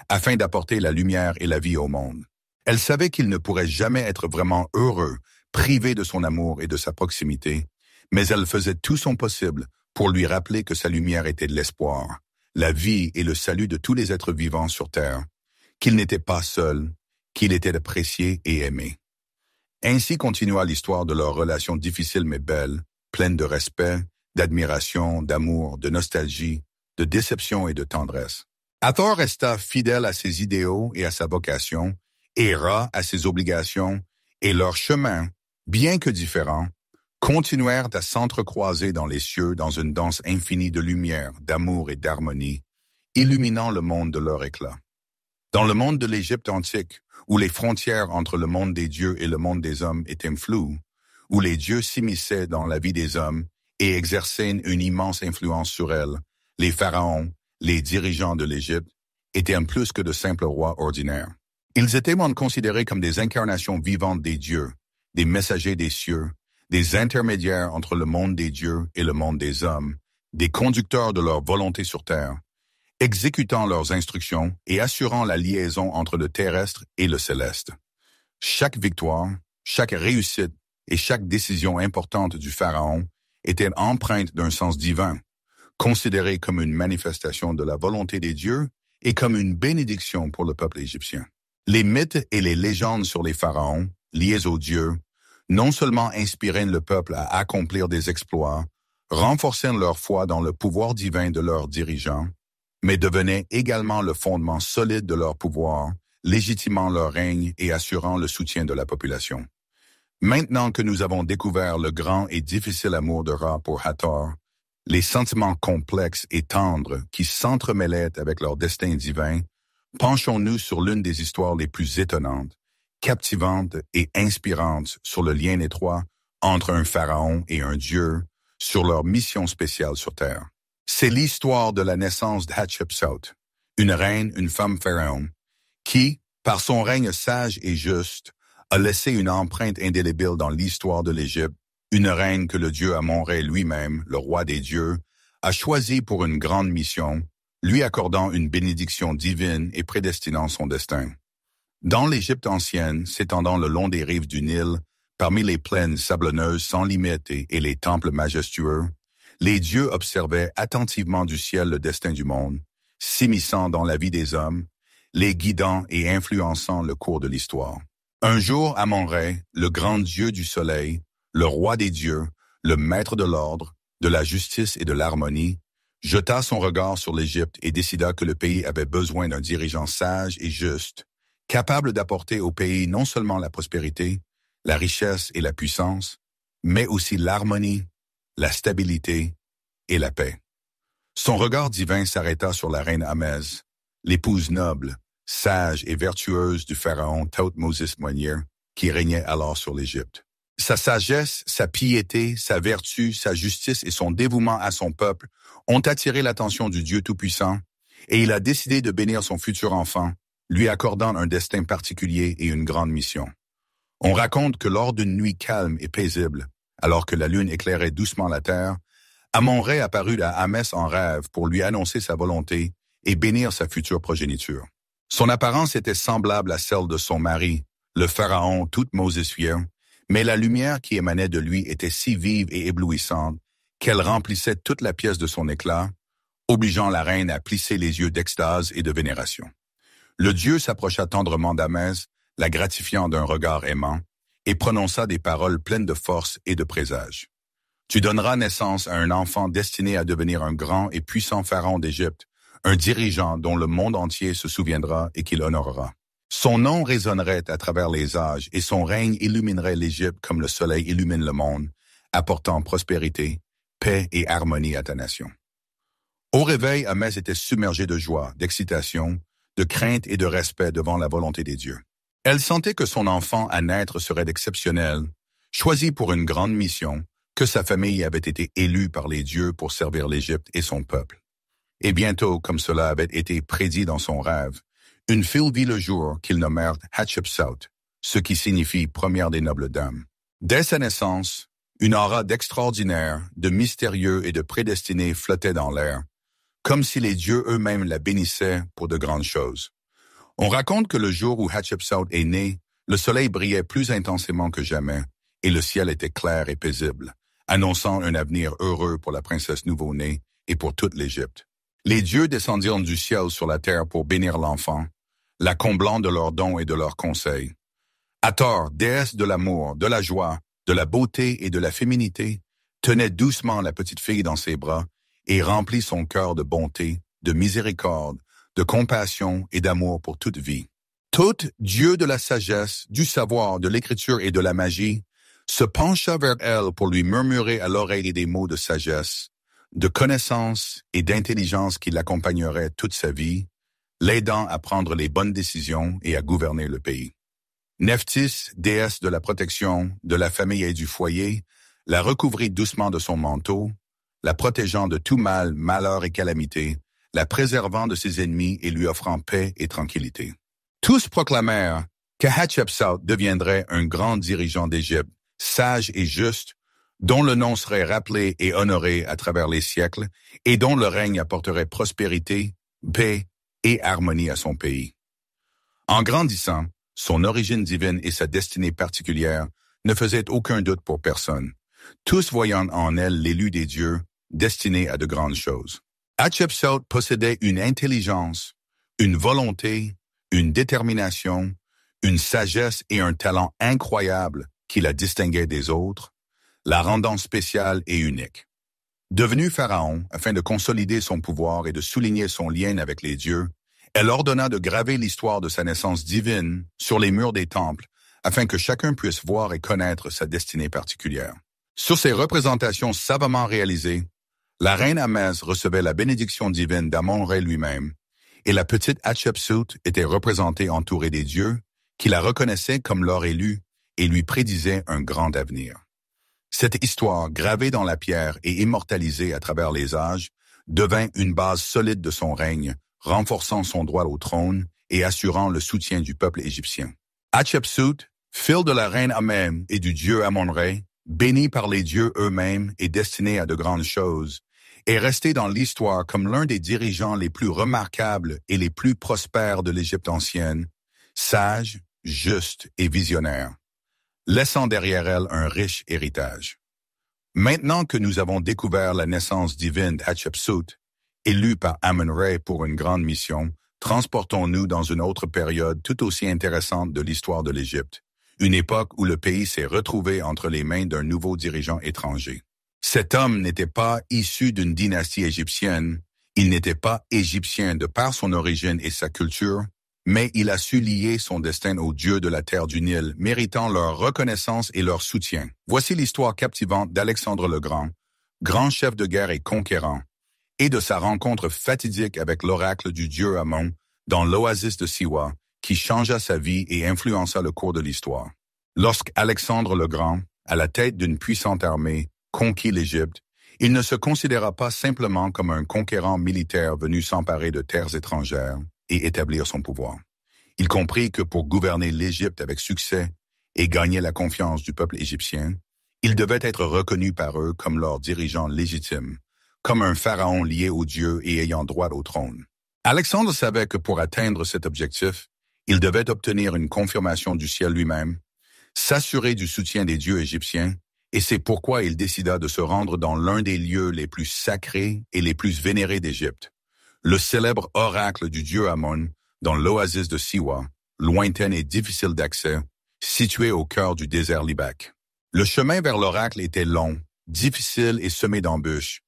afin d'apporter la lumière et la vie au monde. Elle savait qu'il ne pourrait jamais être vraiment heureux, privé de son amour et de sa proximité, mais elle faisait tout son possible pour lui rappeler que sa lumière était de l'espoir, la vie et le salut de tous les êtres vivants sur terre, qu'il n'était pas seul, qu'il était apprécié et aimé. Ainsi continua l'histoire de leur relation difficile mais belle, pleine de respect, d'admiration, d'amour, de nostalgie, de déception et de tendresse. Hathor resta fidèle à ses idéaux et à sa vocation, et Ra à ses obligations, et leurs chemins, bien que différents, continuèrent à s'entrecroiser dans les cieux dans une danse infinie de lumière, d'amour et d'harmonie, illuminant le monde de leur éclat. Dans le monde de l'Égypte antique, où les frontières entre le monde des dieux et le monde des hommes étaient floues, où les dieux s'immisçaient dans la vie des hommes et exerçaient une immense influence sur elle, les pharaons, les dirigeants de l'Égypte, étaient plus que de simples rois ordinaires. Ils étaient même considérés comme des incarnations vivantes des dieux, des messagers des cieux, des intermédiaires entre le monde des dieux et le monde des hommes, des conducteurs de leur volonté sur terre, exécutant leurs instructions et assurant la liaison entre le terrestre et le céleste. Chaque victoire, chaque réussite et chaque décision importante du pharaon était empreinte d'un sens divin, considérée comme une manifestation de la volonté des dieux et comme une bénédiction pour le peuple égyptien. Les mythes et les légendes sur les pharaons, liés aux dieux, non seulement inspiraient le peuple à accomplir des exploits, renforçant leur foi dans le pouvoir divin de leurs dirigeants, mais devenaient également le fondement solide de leur pouvoir, légitimant leur règne et assurant le soutien de la population. Maintenant que nous avons découvert le grand et difficile amour de Ra pour Hathor, les sentiments complexes et tendres qui s'entremêlaient avec leur destin divin, penchons-nous sur l'une des histoires les plus étonnantes, captivantes et inspirantes sur le lien étroit entre un pharaon et un dieu, sur leur mission spéciale sur Terre. C'est l'histoire de la naissance d'Hatshepsut, une reine, une femme pharaon, qui, par son règne sage et juste, a laissé une empreinte indélébile dans l'histoire de l'Égypte, une reine que le dieu Amon-Ré lui-même, le roi des dieux, a choisie pour une grande mission, lui accordant une bénédiction divine et prédestinant son destin. Dans l'Égypte ancienne, s'étendant le long des rives du Nil, parmi les plaines sablonneuses sans limite et les temples majestueux, les dieux observaient attentivement du ciel le destin du monde, s'immisçant dans la vie des hommes, les guidant et influençant le cours de l'histoire. Un jour, Amon-Ré, le grand dieu du soleil, le roi des dieux, le maître de l'ordre, de la justice et de l'harmonie, jeta son regard sur l'Égypte et décida que le pays avait besoin d'un dirigeant sage et juste, capable d'apporter au pays non seulement la prospérité, la richesse et la puissance, mais aussi l'harmonie, la stabilité et la paix. Son regard divin s'arrêta sur la reine Ahmès, l'épouse noble, sage et vertueuse du pharaon Thothmoses Moïse, qui régnait alors sur l'Égypte. Sa sagesse, sa piété, sa vertu, sa justice et son dévouement à son peuple ont attiré l'attention du Dieu Tout-Puissant, et il a décidé de bénir son futur enfant, lui accordant un destin particulier et une grande mission. On raconte que lors d'une nuit calme et paisible, alors que la lune éclairait doucement la terre, Amon-Ré apparut à Ahmès en rêve pour lui annoncer sa volonté et bénir sa future progéniture. Son apparence était semblable à celle de son mari, le pharaon Thothmoses, mais la lumière qui émanait de lui était si vive et éblouissante qu'elle remplissait toute la pièce de son éclat, obligeant la reine à plisser les yeux d'extase et de vénération. Le dieu s'approcha tendrement d'Ahmès, la gratifiant d'un regard aimant, et prononça des paroles pleines de force et de présage. « Tu donneras naissance à un enfant destiné à devenir un grand et puissant pharaon d'Égypte, un dirigeant dont le monde entier se souviendra et qu'il honorera. Son nom résonnerait à travers les âges et son règne illuminerait l'Égypte comme le soleil illumine le monde, apportant prospérité, paix et harmonie à ta nation. » Au réveil, Ahmès était submergée de joie, d'excitation, de crainte et de respect devant la volonté des dieux. Elle sentait que son enfant à naître serait d'exceptionnel, choisi pour une grande mission, que sa famille avait été élue par les dieux pour servir l'Égypte et son peuple. Et bientôt, comme cela avait été prédit dans son rêve, une fille vit le jour qu'ils nommèrent Hatshepsut, ce qui signifie première des nobles dames. Dès sa naissance, une aura d'extraordinaire, de mystérieux et de prédestiné flottait dans l'air, comme si les dieux eux-mêmes la bénissaient pour de grandes choses. On raconte que le jour où Hatshepsut est née, le soleil brillait plus intensément que jamais, et le ciel était clair et paisible, annonçant un avenir heureux pour la princesse nouveau-née et pour toute l'Égypte. Les dieux descendirent du ciel sur la terre pour bénir l'enfant, la comblant de leurs dons et de leurs conseils. Hathor, déesse de l'amour, de la joie, de la beauté et de la féminité, tenait doucement la petite fille dans ses bras et remplit son cœur de bonté, de miséricorde, de compassion et d'amour pour toute vie. Tout Dieu de la sagesse, du savoir, de l'écriture et de la magie se pencha vers elle pour lui murmurer à l'oreille des mots de sagesse, de connaissance et d'intelligence qui l'accompagneraient toute sa vie, l'aidant à prendre les bonnes décisions et à gouverner le pays. Nephthys, déesse de la protection, de la famille et du foyer, la recouvrit doucement de son manteau, la protégeant de tout mal, malheur et calamité, la préservant de ses ennemis et lui offrant paix et tranquillité. Tous proclamèrent que Hatshepsut deviendrait un grand dirigeant d'Égypte, sage et juste, dont le nom serait rappelé et honoré à travers les siècles et dont le règne apporterait prospérité, paix et harmonie à son pays. En grandissant, son origine divine et sa destinée particulière ne faisaient aucun doute pour personne, tous voyant en elle l'élu des dieux, destiné à de grandes choses. Hatshepsut possédait une intelligence, une volonté, une détermination, une sagesse et un talent incroyables qui la distinguaient des autres, la rendant spéciale et unique. Devenue pharaon, afin de consolider son pouvoir et de souligner son lien avec les dieux, elle ordonna de graver l'histoire de sa naissance divine sur les murs des temples, afin que chacun puisse voir et connaître sa destinée particulière. Sur ces représentations savamment réalisées, la reine Ahmès recevait la bénédiction divine d'Amon-Ré lui-même, et la petite Hatshepsut était représentée entourée des dieux, qui la reconnaissaient comme leur élu et lui prédisaient un grand avenir. Cette histoire, gravée dans la pierre et immortalisée à travers les âges, devint une base solide de son règne, renforçant son droit au trône et assurant le soutien du peuple égyptien. Hatshepsut, fille de la reine Amem et du dieu Amon-Ré, bénie par les dieux eux-mêmes et destinée à de grandes choses, est restée dans l'histoire comme l'un des dirigeants les plus remarquables et les plus prospères de l'Égypte ancienne, sage, juste et visionnaire, laissant derrière elle un riche héritage. Maintenant que nous avons découvert la naissance divine d'Hatshepsut, élue par Amon-Ré pour une grande mission, transportons-nous dans une autre période tout aussi intéressante de l'histoire de l'Égypte, une époque où le pays s'est retrouvé entre les mains d'un nouveau dirigeant étranger. Cet homme n'était pas issu d'une dynastie égyptienne, il n'était pas égyptien de par son origine et sa culture, mais il a su lier son destin aux dieux de la terre du Nil, méritant leur reconnaissance et leur soutien. Voici l'histoire captivante d'Alexandre le Grand, grand chef de guerre et conquérant, et de sa rencontre fatidique avec l'oracle du dieu Amon dans l'oasis de Siwa, qui changea sa vie et influença le cours de l'histoire. Lorsqu'Alexandre le Grand, à la tête d'une puissante armée, conquit l'Égypte, il ne se considéra pas simplement comme un conquérant militaire venu s'emparer de terres étrangères et établir son pouvoir. Il comprit que pour gouverner l'Égypte avec succès et gagner la confiance du peuple égyptien, il devait être reconnu par eux comme leur dirigeant légitime, comme un pharaon lié aux dieux et ayant droit au trône. Alexandre savait que pour atteindre cet objectif, il devait obtenir une confirmation du ciel lui-même, s'assurer du soutien des dieux égyptiens, et c'est pourquoi il décida de se rendre dans l'un des lieux les plus sacrés et les plus vénérés d'Égypte, le célèbre oracle du dieu Amon dans l'oasis de Siwa, lointaine et difficile d'accès, situé au cœur du désert Libac. Le chemin vers l'oracle était long, difficile et semé d'embûches.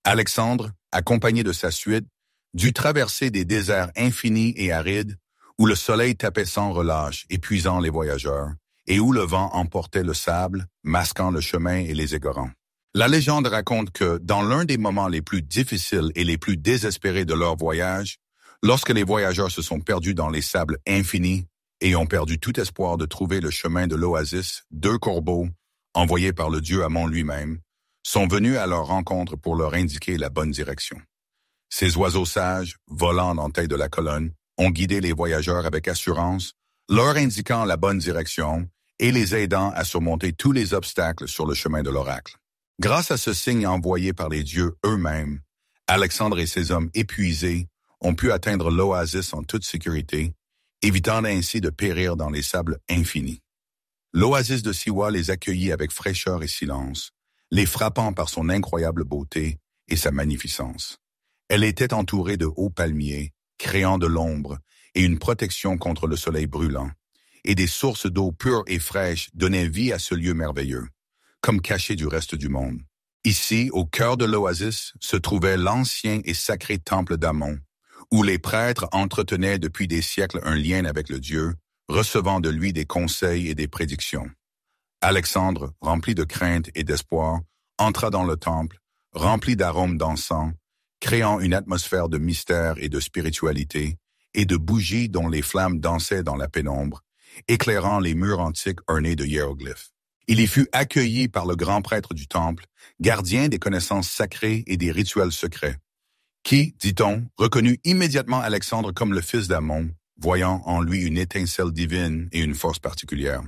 Alexandre, accompagné de sa suite, dut traverser des déserts infinis et arides où le soleil tapait sans relâche, épuisant les voyageurs, et où le vent emportait le sable, masquant le chemin et les égorant. La légende raconte que, dans l'un des moments les plus difficiles et les plus désespérés de leur voyage, lorsque les voyageurs se sont perdus dans les sables infinis et ont perdu tout espoir de trouver le chemin de l'oasis, 2 corbeaux, envoyés par le dieu Amon lui-même, sont venus à leur rencontre pour leur indiquer la bonne direction. Ces oiseaux sages, volant en tête de la colonne, ont guidé les voyageurs avec assurance, leur indiquant la bonne direction et les aidant à surmonter tous les obstacles sur le chemin de l'oracle. Grâce à ce signe envoyé par les dieux eux-mêmes, Alexandre et ses hommes épuisés ont pu atteindre l'oasis en toute sécurité, évitant ainsi de périr dans les sables infinis. L'oasis de Siwa les accueillit avec fraîcheur et silence, les frappant par son incroyable beauté et sa magnificence. Elle était entourée de hauts palmiers, créant de l'ombre et une protection contre le soleil brûlant, et des sources d'eau pure et fraîche donnaient vie à ce lieu merveilleux, comme caché du reste du monde. Ici, au cœur de l'oasis, se trouvait l'ancien et sacré temple d'Amon, où les prêtres entretenaient depuis des siècles un lien avec le Dieu, recevant de lui des conseils et des prédictions. Alexandre, rempli de crainte et d'espoir, entra dans le temple, rempli d'arômes d'encens, créant une atmosphère de mystère et de spiritualité, et de bougies dont les flammes dansaient dans la pénombre, éclairant les murs antiques ornés de hiéroglyphes. Il y fut accueilli par le grand prêtre du temple, gardien des connaissances sacrées et des rituels secrets, qui, dit-on, reconnut immédiatement Alexandre comme le fils d'Amon, voyant en lui une étincelle divine et une force particulière.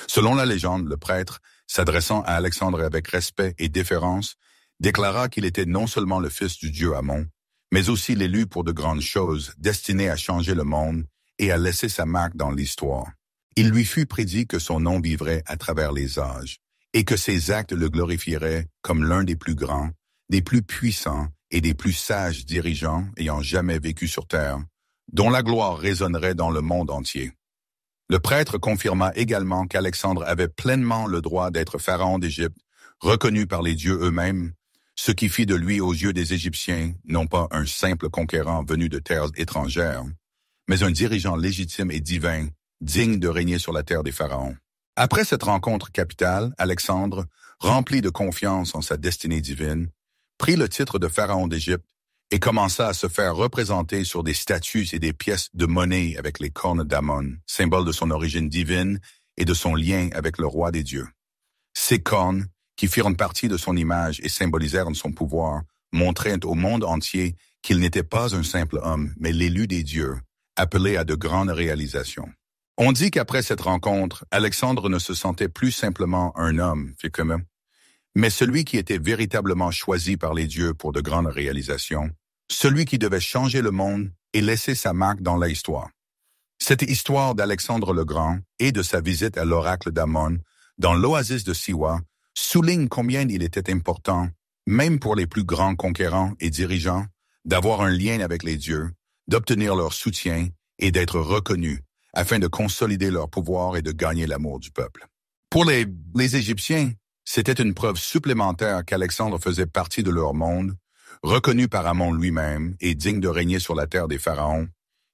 Selon la légende, le prêtre, s'adressant à Alexandre avec respect et déférence, déclara qu'il était non seulement le fils du dieu Amon, mais aussi l'élu pour de grandes choses, destiné à changer le monde et à laisser sa marque dans l'histoire. Il lui fut prédit que son nom vivrait à travers les âges, et que ses actes le glorifieraient comme l'un des plus grands, des plus puissants et des plus sages dirigeants ayant jamais vécu sur terre, dont la gloire résonnerait dans le monde entier. Le prêtre confirma également qu'Alexandre avait pleinement le droit d'être pharaon d'Égypte, reconnu par les dieux eux-mêmes, ce qui fit de lui aux yeux des Égyptiens non pas un simple conquérant venu de terres étrangères, mais un dirigeant légitime et divin, digne de régner sur la terre des pharaons. Après cette rencontre capitale, Alexandre, rempli de confiance en sa destinée divine, prit le titre de pharaon d'Égypte et commença à se faire représenter sur des statues et des pièces de monnaie avec les cornes d'Amon, symbole de son origine divine et de son lien avec le roi des dieux. Ces cornes, qui firent partie de son image et symbolisèrent son pouvoir, montraient au monde entier qu'il n'était pas un simple homme, mais l'élu des dieux, appelé à de grandes réalisations. On dit qu'après cette rencontre, Alexandre ne se sentait plus simplement un homme, mais celui qui était véritablement choisi par les dieux pour de grandes réalisations, celui qui devait changer le monde et laisser sa marque dans l'histoire. Cette histoire d'Alexandre le Grand et de sa visite à l'oracle d'Amon, dans l'oasis de Siwa, souligne combien il était important, même pour les plus grands conquérants et dirigeants, d'avoir un lien avec les dieux, d'obtenir leur soutien et d'être reconnus, afin de consolider leur pouvoir et de gagner l'amour du peuple. Pour les Égyptiens, c'était une preuve supplémentaire qu'Alexandre faisait partie de leur monde, reconnu par Amon lui-même et digne de régner sur la terre des pharaons,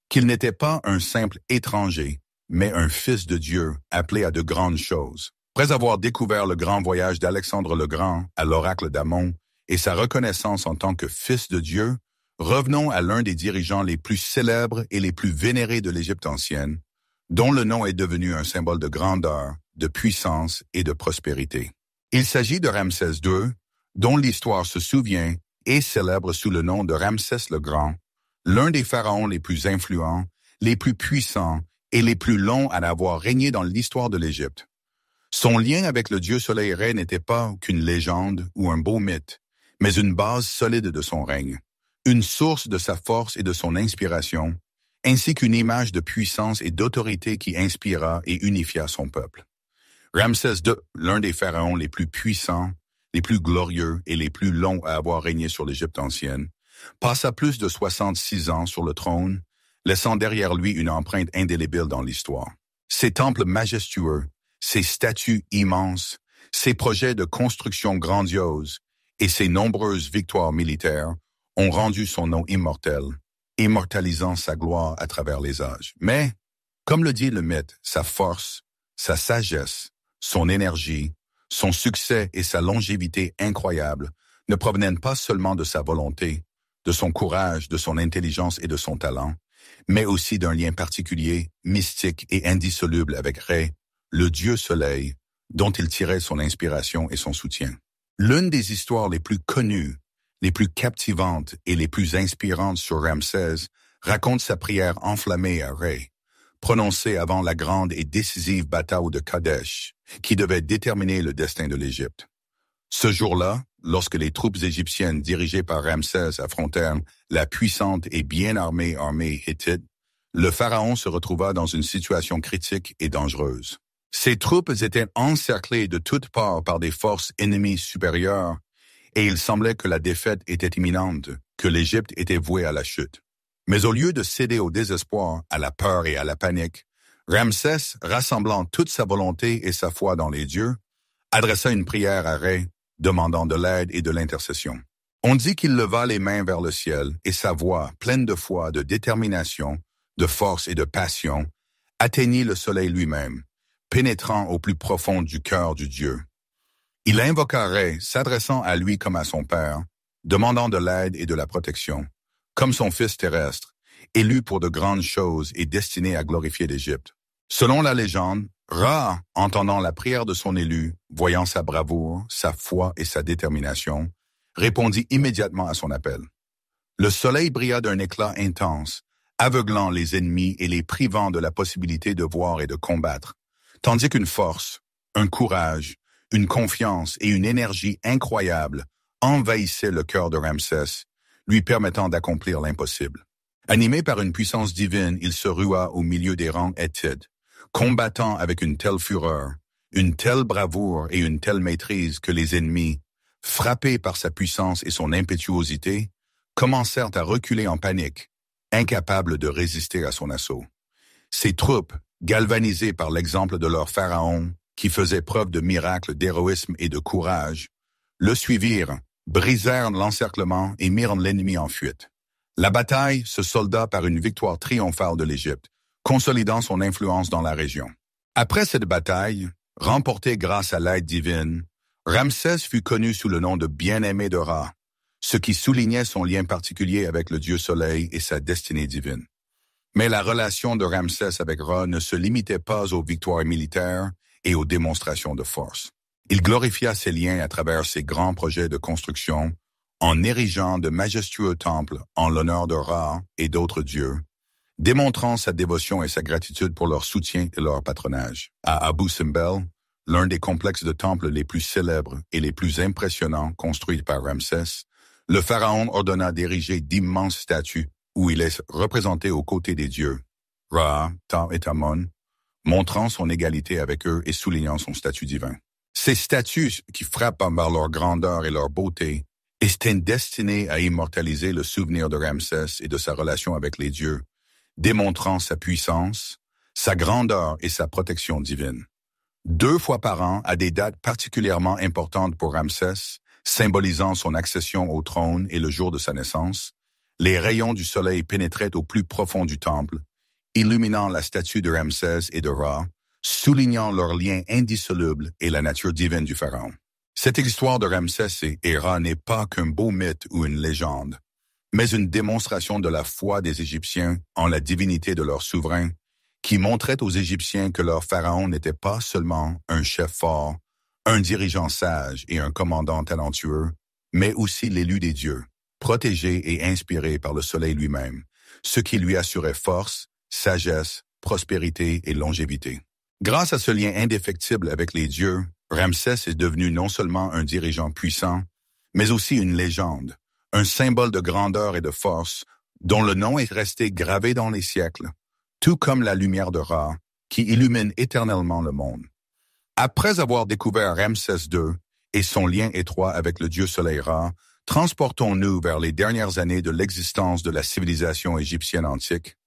qu'il n'était pas un simple étranger, mais un fils de Dieu appelé à de grandes choses. Après avoir découvert le grand voyage d'Alexandre le Grand à l'oracle d'Amon et sa reconnaissance en tant que fils de Dieu, revenons à l'un des dirigeants les plus célèbres et les plus vénérés de l'Égypte ancienne, dont le nom est devenu un symbole de grandeur, de puissance et de prospérité. Il s'agit de Ramsès II, dont l'histoire se souvient et célèbre sous le nom de Ramsès le Grand, l'un des pharaons les plus influents, les plus puissants et les plus longs à avoir régné dans l'histoire de l'Égypte. Son lien avec le dieu soleil Ré n'était pas qu'une légende ou un beau mythe, mais une base solide de son règne, une source de sa force et de son inspiration, ainsi qu'une image de puissance et d'autorité qui inspira et unifia son peuple. Ramsès II, l'un des pharaons les plus puissants, les plus glorieux et les plus longs à avoir régné sur l'Égypte ancienne, passa plus de 66 ans sur le trône, laissant derrière lui une empreinte indélébile dans l'histoire. Ses temples majestueux, ses statues immenses, ses projets de construction grandioses et ses nombreuses victoires militaires ont rendu son nom immortel, immortalisant sa gloire à travers les âges. Mais, comme le dit le mythe, sa force, sa sagesse, son énergie, son succès et sa longévité incroyable ne provenaient pas seulement de sa volonté, de son courage, de son intelligence et de son talent, mais aussi d'un lien particulier, mystique et indissoluble avec Ré, le dieu soleil, dont il tirait son inspiration et son soutien. L'une des histoires les plus connues, les plus captivantes et les plus inspirantes sur Ramsès raconte sa prière enflammée à Ré, prononcée avant la grande et décisive bataille de Kadesh, qui devait déterminer le destin de l'Égypte. Ce jour-là, lorsque les troupes égyptiennes dirigées par Ramsès affrontèrent la puissante et bien armée armée hittite, le pharaon se retrouva dans une situation critique et dangereuse. Ses troupes étaient encerclées de toutes parts par des forces ennemies supérieures, et il semblait que la défaite était imminente, que l'Égypte était vouée à la chute. Mais au lieu de céder au désespoir, à la peur et à la panique, Ramsès, rassemblant toute sa volonté et sa foi dans les dieux, adressa une prière à Ré, demandant de l'aide et de l'intercession. On dit qu'il leva les mains vers le ciel et sa voix, pleine de foi, de détermination, de force et de passion, atteignit le soleil lui-même, pénétrant au plus profond du cœur du Dieu. Il invoqua Ré, s'adressant à lui comme à son père, demandant de l'aide et de la protection, comme son fils terrestre, élu pour de grandes choses et destiné à glorifier l'Égypte. Selon la légende, Ra, entendant la prière de son élu, voyant sa bravoure, sa foi et sa détermination, répondit immédiatement à son appel. Le soleil brilla d'un éclat intense, aveuglant les ennemis et les privant de la possibilité de voir et de combattre, tandis qu'une force, un courage, une confiance et une énergie incroyables envahissaient le cœur de Ramsès, lui permettant d'accomplir l'impossible. Animé par une puissance divine, il se rua au milieu des rangs hétites, combattant avec une telle fureur, une telle bravoure et une telle maîtrise que les ennemis, frappés par sa puissance et son impétuosité, commencèrent à reculer en panique, incapables de résister à son assaut. Ses troupes, galvanisées par l'exemple de leur pharaon, qui faisait preuve de miracles d'héroïsme et de courage, le suivirent, brisèrent l'encerclement et mirent l'ennemi en fuite. La bataille se solda par une victoire triomphale de l'Égypte, consolidant son influence dans la région. Après cette bataille, remportée grâce à l'aide divine, Ramsès fut connu sous le nom de bien-aimé de Ra, ce qui soulignait son lien particulier avec le dieu soleil et sa destinée divine. Mais la relation de Ramsès avec Ra ne se limitait pas aux victoires militaires et aux démonstrations de force. Il glorifia ses liens à travers ses grands projets de construction, en érigeant de majestueux temples en l'honneur de Ra et d'autres dieux, démontrant sa dévotion et sa gratitude pour leur soutien et leur patronage. À Abu Simbel, l'un des complexes de temples les plus célèbres et les plus impressionnants construits par Ramsès, le pharaon ordonna d'ériger d'immenses statues où il est représenté aux côtés des dieux, Ra, Ta et Tamon, montrant son égalité avec eux et soulignant son statut divin. Ces statues qui frappent par leur grandeur et leur beauté étaient destinées à immortaliser le souvenir de Ramsès et de sa relation avec les dieux, démontrant sa puissance, sa grandeur et sa protection divine. 2 fois par an, à des dates particulièrement importantes pour Ramsès, symbolisant son accession au trône et le jour de sa naissance, les rayons du soleil pénétraient au plus profond du temple, illuminant la statue de Ramsès et de Ra, soulignant leur lien indissoluble et la nature divine du pharaon. Cette histoire de Ramsès et Ra n'est pas qu'un beau mythe ou une légende, mais une démonstration de la foi des Égyptiens en la divinité de leur souverain, qui montrait aux Égyptiens que leur pharaon n'était pas seulement un chef fort, un dirigeant sage et un commandant talentueux, mais aussi l'élu des dieux, protégé et inspiré par le soleil lui-même, ce qui lui assurait force, sagesse, prospérité et longévité. Grâce à ce lien indéfectible avec les dieux, Ramsès est devenu non seulement un dirigeant puissant, mais aussi une légende, un symbole de grandeur et de force dont le nom est resté gravé dans les siècles, tout comme la lumière de Ra, qui illumine éternellement le monde. Après avoir découvert Ramsès II et son lien étroit avec le dieu soleil Ra, transportons-nous vers les dernières années de l'existence de la civilisation égyptienne antique,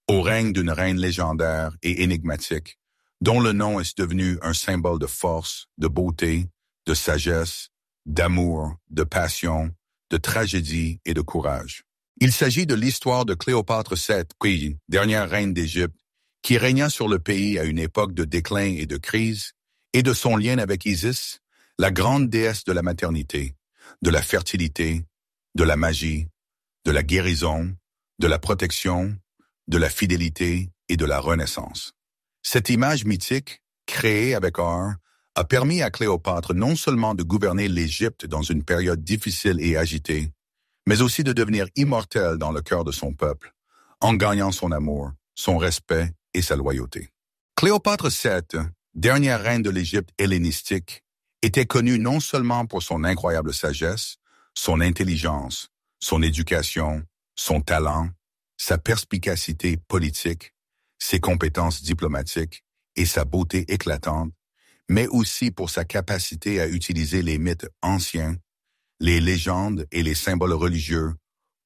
au règne d'une reine légendaire et énigmatique, dont le nom est devenu un symbole de force, de beauté, de sagesse, d'amour, de passion, de tragédie et de courage. Il s'agit de l'histoire de Cléopâtre VII, dernière reine d'Égypte, qui régna sur le pays à une époque de déclin et de crise, et de son lien avec Isis, la grande déesse de la maternité, de la fertilité, de la magie, de la guérison, de la protection, de la fidélité et de la renaissance. Cette image mythique, créée avec art, a permis à Cléopâtre non seulement de gouverner l'Égypte dans une période difficile et agitée, mais aussi de devenir immortelle dans le cœur de son peuple, en gagnant son amour, son respect et sa loyauté. Cléopâtre VII, dernière reine de l'Égypte hellénistique, était connue non seulement pour son incroyable sagesse, son intelligence, son éducation, son talent, sa perspicacité politique, ses compétences diplomatiques et sa beauté éclatante, mais aussi pour sa capacité à utiliser les mythes anciens, les légendes et les symboles religieux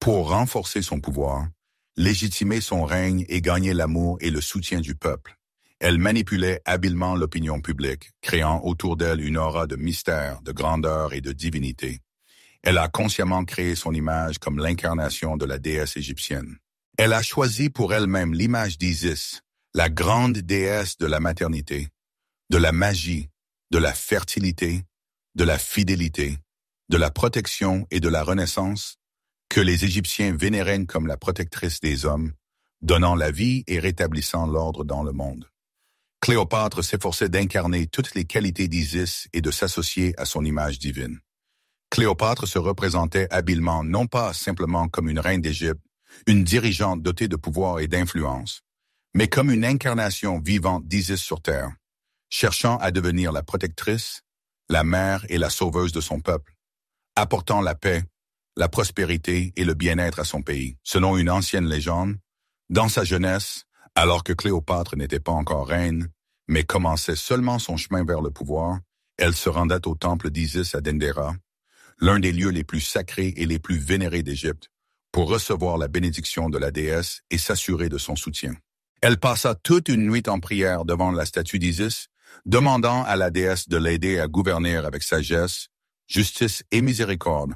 pour renforcer son pouvoir, légitimer son règne et gagner l'amour et le soutien du peuple. Elle manipulait habilement l'opinion publique, créant autour d'elle une aura de mystère, de grandeur et de divinité. Elle a consciemment créé son image comme l'incarnation de la déesse égyptienne. Elle a choisi pour elle-même l'image d'Isis, la grande déesse de la maternité, de la magie, de la fertilité, de la fidélité, de la protection et de la renaissance, que les Égyptiens vénéraient comme la protectrice des hommes, donnant la vie et rétablissant l'ordre dans le monde. Cléopâtre s'efforçait d'incarner toutes les qualités d'Isis et de s'associer à son image divine. Cléopâtre se représentait habilement non pas simplement comme une reine d'Égypte, une dirigeante dotée de pouvoir et d'influence, mais comme une incarnation vivante d'Isis sur terre, cherchant à devenir la protectrice, la mère et la sauveuse de son peuple, apportant la paix, la prospérité et le bien-être à son pays. Selon une ancienne légende, dans sa jeunesse, alors que Cléopâtre n'était pas encore reine, mais commençait seulement son chemin vers le pouvoir, elle se rendait au temple d'Isis à Dendera, l'un des lieux les plus sacrés et les plus vénérés d'Égypte, pour recevoir la bénédiction de la déesse et s'assurer de son soutien. Elle passa toute une nuit en prière devant la statue d'Isis, demandant à la déesse de l'aider à gouverner avec sagesse, justice et miséricorde,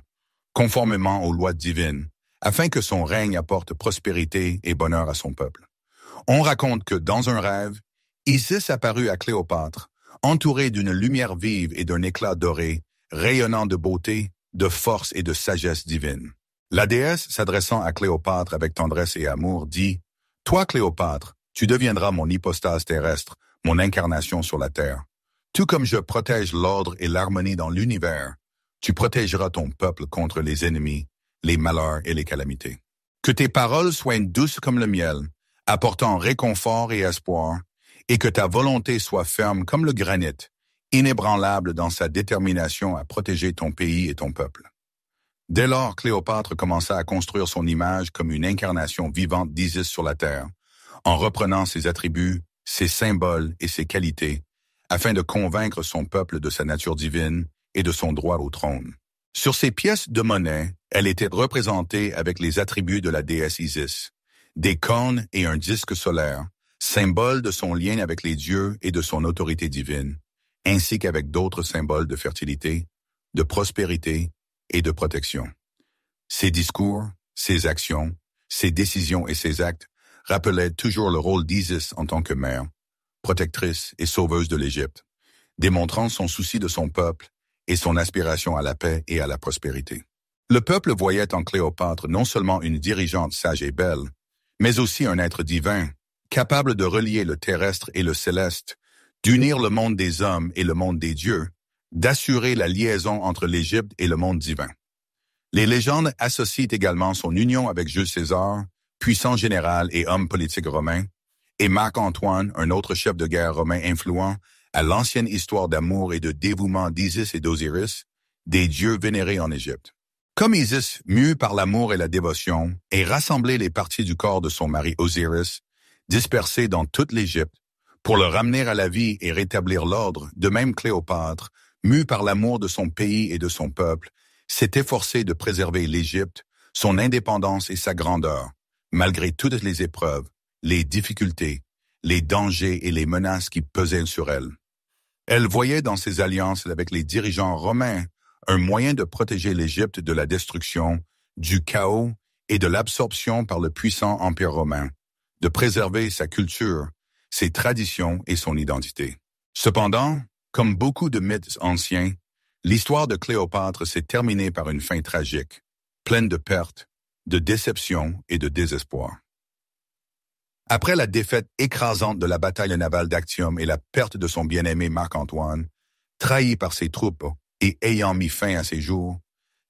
conformément aux lois divines, afin que son règne apporte prospérité et bonheur à son peuple. On raconte que, dans un rêve, Isis apparut à Cléopâtre, entourée d'une lumière vive et d'un éclat doré, rayonnant de beauté, de force et de sagesse divine. La déesse, s'adressant à Cléopâtre avec tendresse et amour, dit « Toi, Cléopâtre, tu deviendras mon hypostase terrestre, mon incarnation sur la terre. Tout comme je protège l'ordre et l'harmonie dans l'univers, tu protégeras ton peuple contre les ennemis, les malheurs et les calamités. Que tes paroles soient douces comme le miel, apportant réconfort et espoir, et que ta volonté soit ferme comme le granit, inébranlable dans sa détermination à protéger ton pays et ton peuple. » Dès lors, Cléopâtre commença à construire son image comme une incarnation vivante d'Isis sur la terre, en reprenant ses attributs, ses symboles et ses qualités, afin de convaincre son peuple de sa nature divine et de son droit au trône. Sur ces pièces de monnaie, elle était représentée avec les attributs de la déesse Isis, des cônes et un disque solaire, symbole de son lien avec les dieux et de son autorité divine, ainsi qu'avec d'autres symboles de fertilité, de prospérité et de protection. Ses discours, ses actions, ses décisions et ses actes rappelaient toujours le rôle d'Isis en tant que mère, protectrice et sauveuse de l'Égypte, démontrant son souci de son peuple et son aspiration à la paix et à la prospérité. Le peuple voyait en Cléopâtre non seulement une dirigeante sage et belle, mais aussi un être divin, capable de relier le terrestre et le céleste, d'unir le monde des hommes et le monde des dieux, d'assurer la liaison entre l'Égypte et le monde divin. Les légendes associent également son union avec Jules César, puissant général et homme politique romain, et Marc-Antoine, un autre chef de guerre romain influent, à l'ancienne histoire d'amour et de dévouement d'Isis et d'Osiris, des dieux vénérés en Égypte. Comme Isis, mue par l'amour et la dévotion, et rassemblé les parties du corps de son mari Osiris, dispersées dans toute l'Égypte, pour le ramener à la vie et rétablir l'ordre, de même Cléopâtre, mue par l'amour de son pays et de son peuple, s'est efforcée de préserver l'Égypte, son indépendance et sa grandeur, malgré toutes les épreuves, les difficultés, les dangers et les menaces qui pesaient sur elle. Elle voyait dans ses alliances avec les dirigeants romains un moyen de protéger l'Égypte de la destruction, du chaos et de l'absorption par le puissant Empire romain, de préserver sa culture, ses traditions et son identité. Cependant, comme beaucoup de mythes anciens, l'histoire de Cléopâtre s'est terminée par une fin tragique, pleine de pertes, de déception et de désespoir. Après la défaite écrasante de la bataille navale d'Actium et la perte de son bien-aimé Marc-Antoine, trahi par ses troupes et ayant mis fin à ses jours,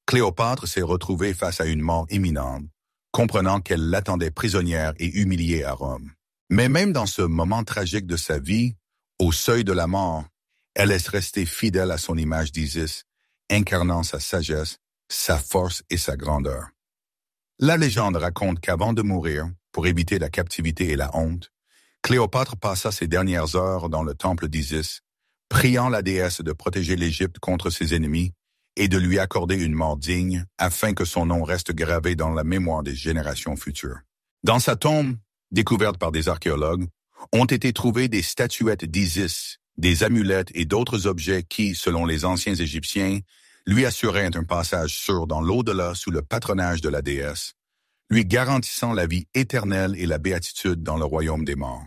Cléopâtre s'est retrouvée face à une mort imminente, comprenant qu'elle l'attendait prisonnière et humiliée à Rome. Mais même dans ce moment tragique de sa vie, au seuil de la mort, elle est restée fidèle à son image d'Isis, incarnant sa sagesse, sa force et sa grandeur. La légende raconte qu'avant de mourir, pour éviter la captivité et la honte, Cléopâtre passa ses dernières heures dans le temple d'Isis, priant la déesse de protéger l'Égypte contre ses ennemis et de lui accorder une mort digne afin que son nom reste gravé dans la mémoire des générations futures. Dans sa tombe, découverte par des archéologues, ont été trouvées des statuettes d'Isis, des amulettes et d'autres objets qui, selon les anciens Égyptiens, lui assurait un passage sûr dans l'au-delà sous le patronage de la déesse, lui garantissant la vie éternelle et la béatitude dans le royaume des morts.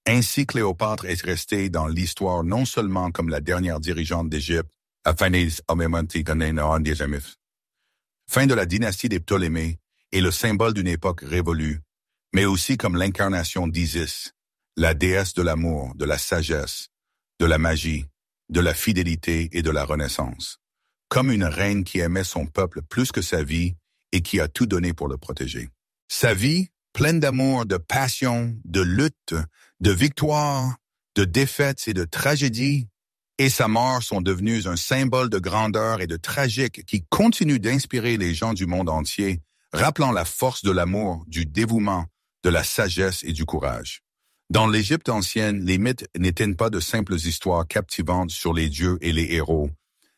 Ainsi, Cléopâtre est restée dans l'histoire non seulement comme la dernière dirigeante d'Égypte, fin de la dynastie des Ptolémées et le symbole d'une époque révolue, mais aussi comme l'incarnation d'Isis, la déesse de l'amour, de la sagesse, de la magie, de la fidélité et de la renaissance, comme une reine qui aimait son peuple plus que sa vie et qui a tout donné pour le protéger. Sa vie, pleine d'amour, de passion, de lutte, de victoire, de défaites et de tragédies, et sa mort sont devenus un symbole de grandeur et de tragique qui continue d'inspirer les gens du monde entier, rappelant la force de l'amour, du dévouement, de la sagesse et du courage. Dans l'Égypte ancienne, les mythes n'étaient pas de simples histoires captivantes sur les dieux et les héros,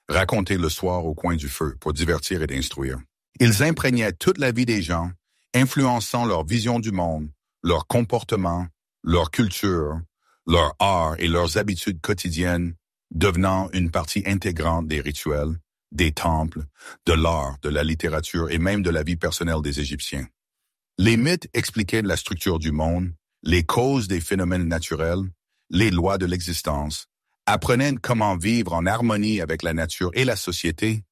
racontées le soir au coin du feu pour divertir et instruire. Ils imprégnaient toute la vie des gens, influençant leur vision du monde, leur comportement, leur culture, leur art et leurs habitudes quotidiennes, devenant une partie intégrante des rituels, des temples, de l'art, de la littérature et même de la vie personnelle des Égyptiens. Les mythes expliquaient la structure du monde, les causes des phénomènes naturels, les lois de l'existence, apprenaient comment vivre en harmonie avec la nature et la société,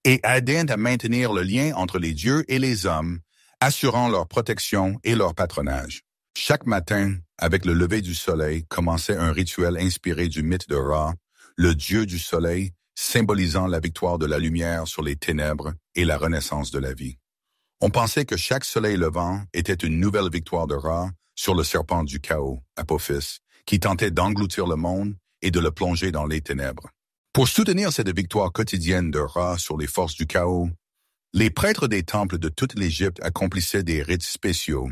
et aidaient à maintenir le lien entre les dieux et les hommes, assurant leur protection et leur patronage. Chaque matin, avec le lever du soleil, commençait un rituel inspiré du mythe de Ra, le dieu du soleil, symbolisant la victoire de la lumière sur les ténèbres et la renaissance de la vie. On pensait que chaque soleil levant était une nouvelle victoire de Ra sur le serpent du chaos, Apophis, qui tentait d'engloutir le monde et de le plonger dans les ténèbres. Pour soutenir cette victoire quotidienne de Ra sur les forces du chaos, les prêtres des temples de toute l'Égypte accomplissaient des rites spéciaux,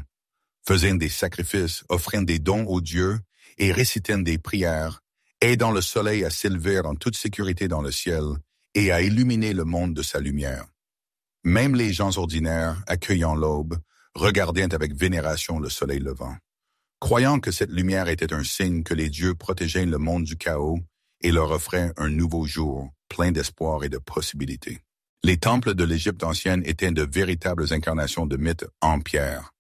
faisaient des sacrifices, offrant des dons aux dieux et récitaient des prières, aidant le soleil à s'élever en toute sécurité dans le ciel et à illuminer le monde de sa lumière. Même les gens ordinaires, accueillant l'aube, regardaient avec vénération le soleil levant, croyant que cette lumière était un signe que les dieux protégeaient le monde du chaos et leur offraient un nouveau jour, plein d'espoir et de possibilités. Les temples de l'Égypte ancienne étaient de véritables incarnations de mythes en pierre,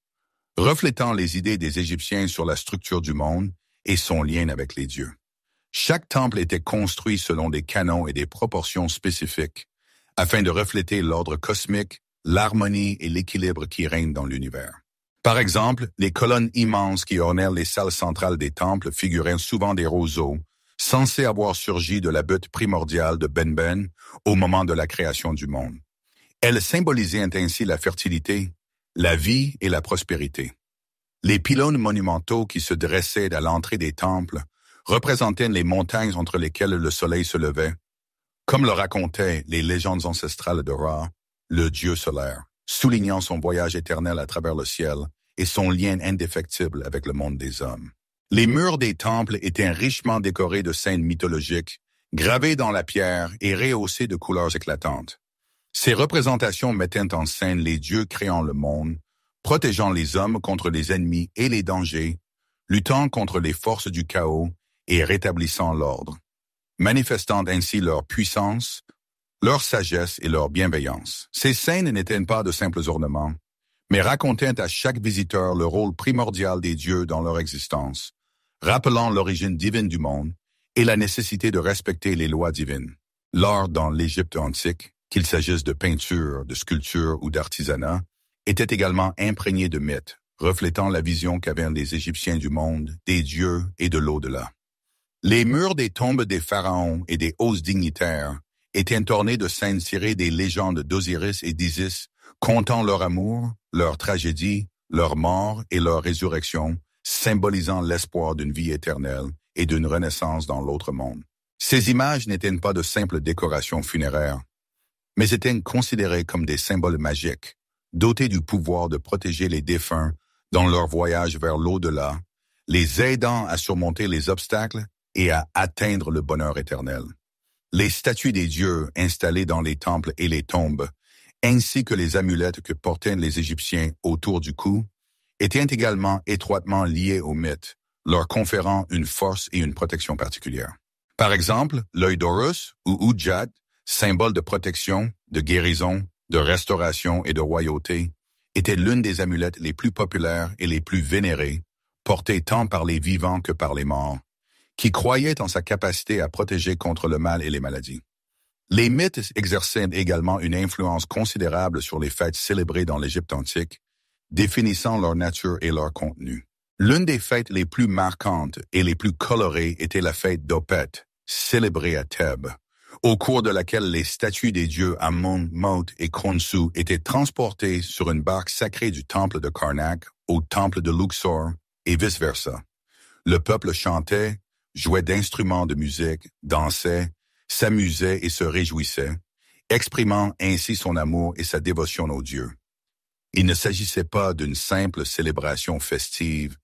reflétant les idées des Égyptiens sur la structure du monde et son lien avec les dieux. Chaque temple était construit selon des canons et des proportions spécifiques, afin de refléter l'ordre cosmique, l'harmonie et l'équilibre qui règnent dans l'univers. Par exemple, les colonnes immenses qui ornaient les salles centrales des temples figuraient souvent des roseaux, censés avoir surgi de la butte primordiale de Benben au moment de la création du monde. Elles symbolisaient ainsi la fertilité, la vie et la prospérité. Les pylônes monumentaux qui se dressaient à l'entrée des temples représentaient les montagnes entre lesquelles le soleil se levait, comme le racontaient les légendes ancestrales de Ra, le dieu solaire, soulignant son voyage éternel à travers le ciel et son lien indéfectible avec le monde des hommes. Les murs des temples étaient richement décorés de scènes mythologiques, gravées dans la pierre et rehaussées de couleurs éclatantes. Ces représentations mettaient en scène les dieux créant le monde, protégeant les hommes contre les ennemis et les dangers, luttant contre les forces du chaos et rétablissant l'ordre, manifestant ainsi leur puissance, leur sagesse et leur bienveillance. Ces scènes n'étaient pas de simples ornements, mais racontaient à chaque visiteur le rôle primordial des dieux dans leur existence, rappelant l'origine divine du monde et la nécessité de respecter les lois divines. L'art dans l'Égypte antique, qu'il s'agisse de peinture, de sculpture ou d'artisanat, était également imprégné de mythes, reflétant la vision qu'avaient les Égyptiens du monde, des dieux et de l'au-delà. Les murs des tombes des pharaons et des hausses dignitaires étaient ornés de scènes tirées des légendes d'Osiris et d'Isis, contant leur amour, leur tragédie, leur mort et leur résurrection, symbolisant l'espoir d'une vie éternelle et d'une renaissance dans l'autre monde. Ces images n'étaient pas de simples décorations funéraires, mais étaient considérées comme des symboles magiques, dotés du pouvoir de protéger les défunts dans leur voyage vers l'au-delà, les aidant à surmonter les obstacles et à atteindre le bonheur éternel. Les statues des dieux installées dans les temples et les tombes, ainsi que les amulettes que portaient les Égyptiens autour du cou, étaient également étroitement liées aux mythes, leur conférant une force et une protection particulière. Par exemple, l'œil d'Horus ou Udjat, symbole de protection, de guérison, de restauration et de royauté, était l'une des amulettes les plus populaires et les plus vénérées, portée tant par les vivants que par les morts, qui croyaient en sa capacité à protéger contre le mal et les maladies. Les mythes exerçaient également une influence considérable sur les fêtes célébrées dans l'Égypte antique, définissant leur nature et leur contenu. L'une des fêtes les plus marquantes et les plus colorées était la fête d'Opet, célébrée à Thèbes, au cours de laquelle les statues des dieux Ammon, Mot et Khonsu étaient transportées sur une barque sacrée du temple de Karnak au temple de Luxor et vice-versa. Le peuple chantait, jouait d'instruments de musique, dansait, s'amusait et se réjouissait, exprimant ainsi son amour et sa dévotion aux dieux. Il ne s'agissait pas d'une simple célébration festive,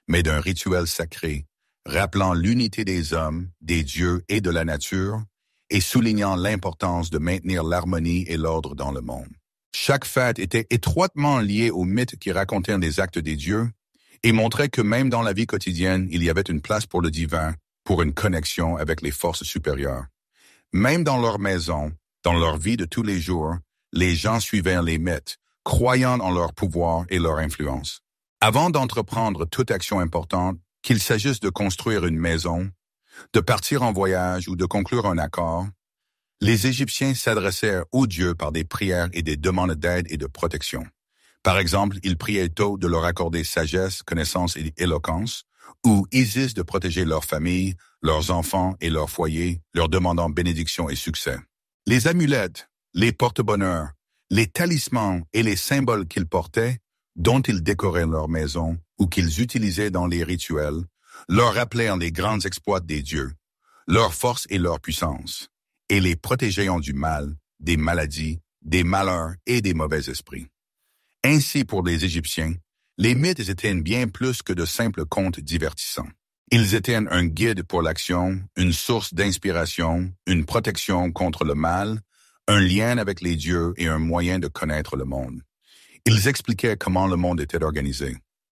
mais d'un rituel sacré, rappelant l'unité des hommes, des dieux et de la nature, et soulignant l'importance de maintenir l'harmonie et l'ordre dans le monde. Chaque fête était étroitement liée aux mythes qui racontaient des actes des dieux et montrait que même dans la vie quotidienne, il y avait une place pour le divin, pour une connexion avec les forces supérieures. Même dans leur maison, dans leur vie de tous les jours, les gens suivaient les mythes, croyant en leur pouvoir et leur influence. Avant d'entreprendre toute action importante, qu'il s'agisse de construire une maison, de partir en voyage ou de conclure un accord, les Égyptiens s'adressaient aux dieux par des prières et des demandes d'aide et de protection. Par exemple, ils priaient Thoth de leur accorder sagesse, connaissance et éloquence, ou Isis de protéger leur famille, leurs enfants et leur foyer, leur demandant bénédiction et succès. Les amulettes, les porte-bonheur, les talismans et les symboles qu'ils portaient, dont ils décoraient leur maison ou qu'ils utilisaient dans les rituels, leur rappelaient les grands exploits des dieux, leur force et leur puissance, et les protégeaient du mal, des maladies, des malheurs et des mauvais esprits. Ainsi, pour les Égyptiens, les mythes étaient bien plus que de simples contes divertissants. Ils étaient un guide pour l'action, une source d'inspiration, une protection contre le mal, un lien avec les dieux et un moyen de connaître le monde. Ils expliquaient comment le monde était organisé,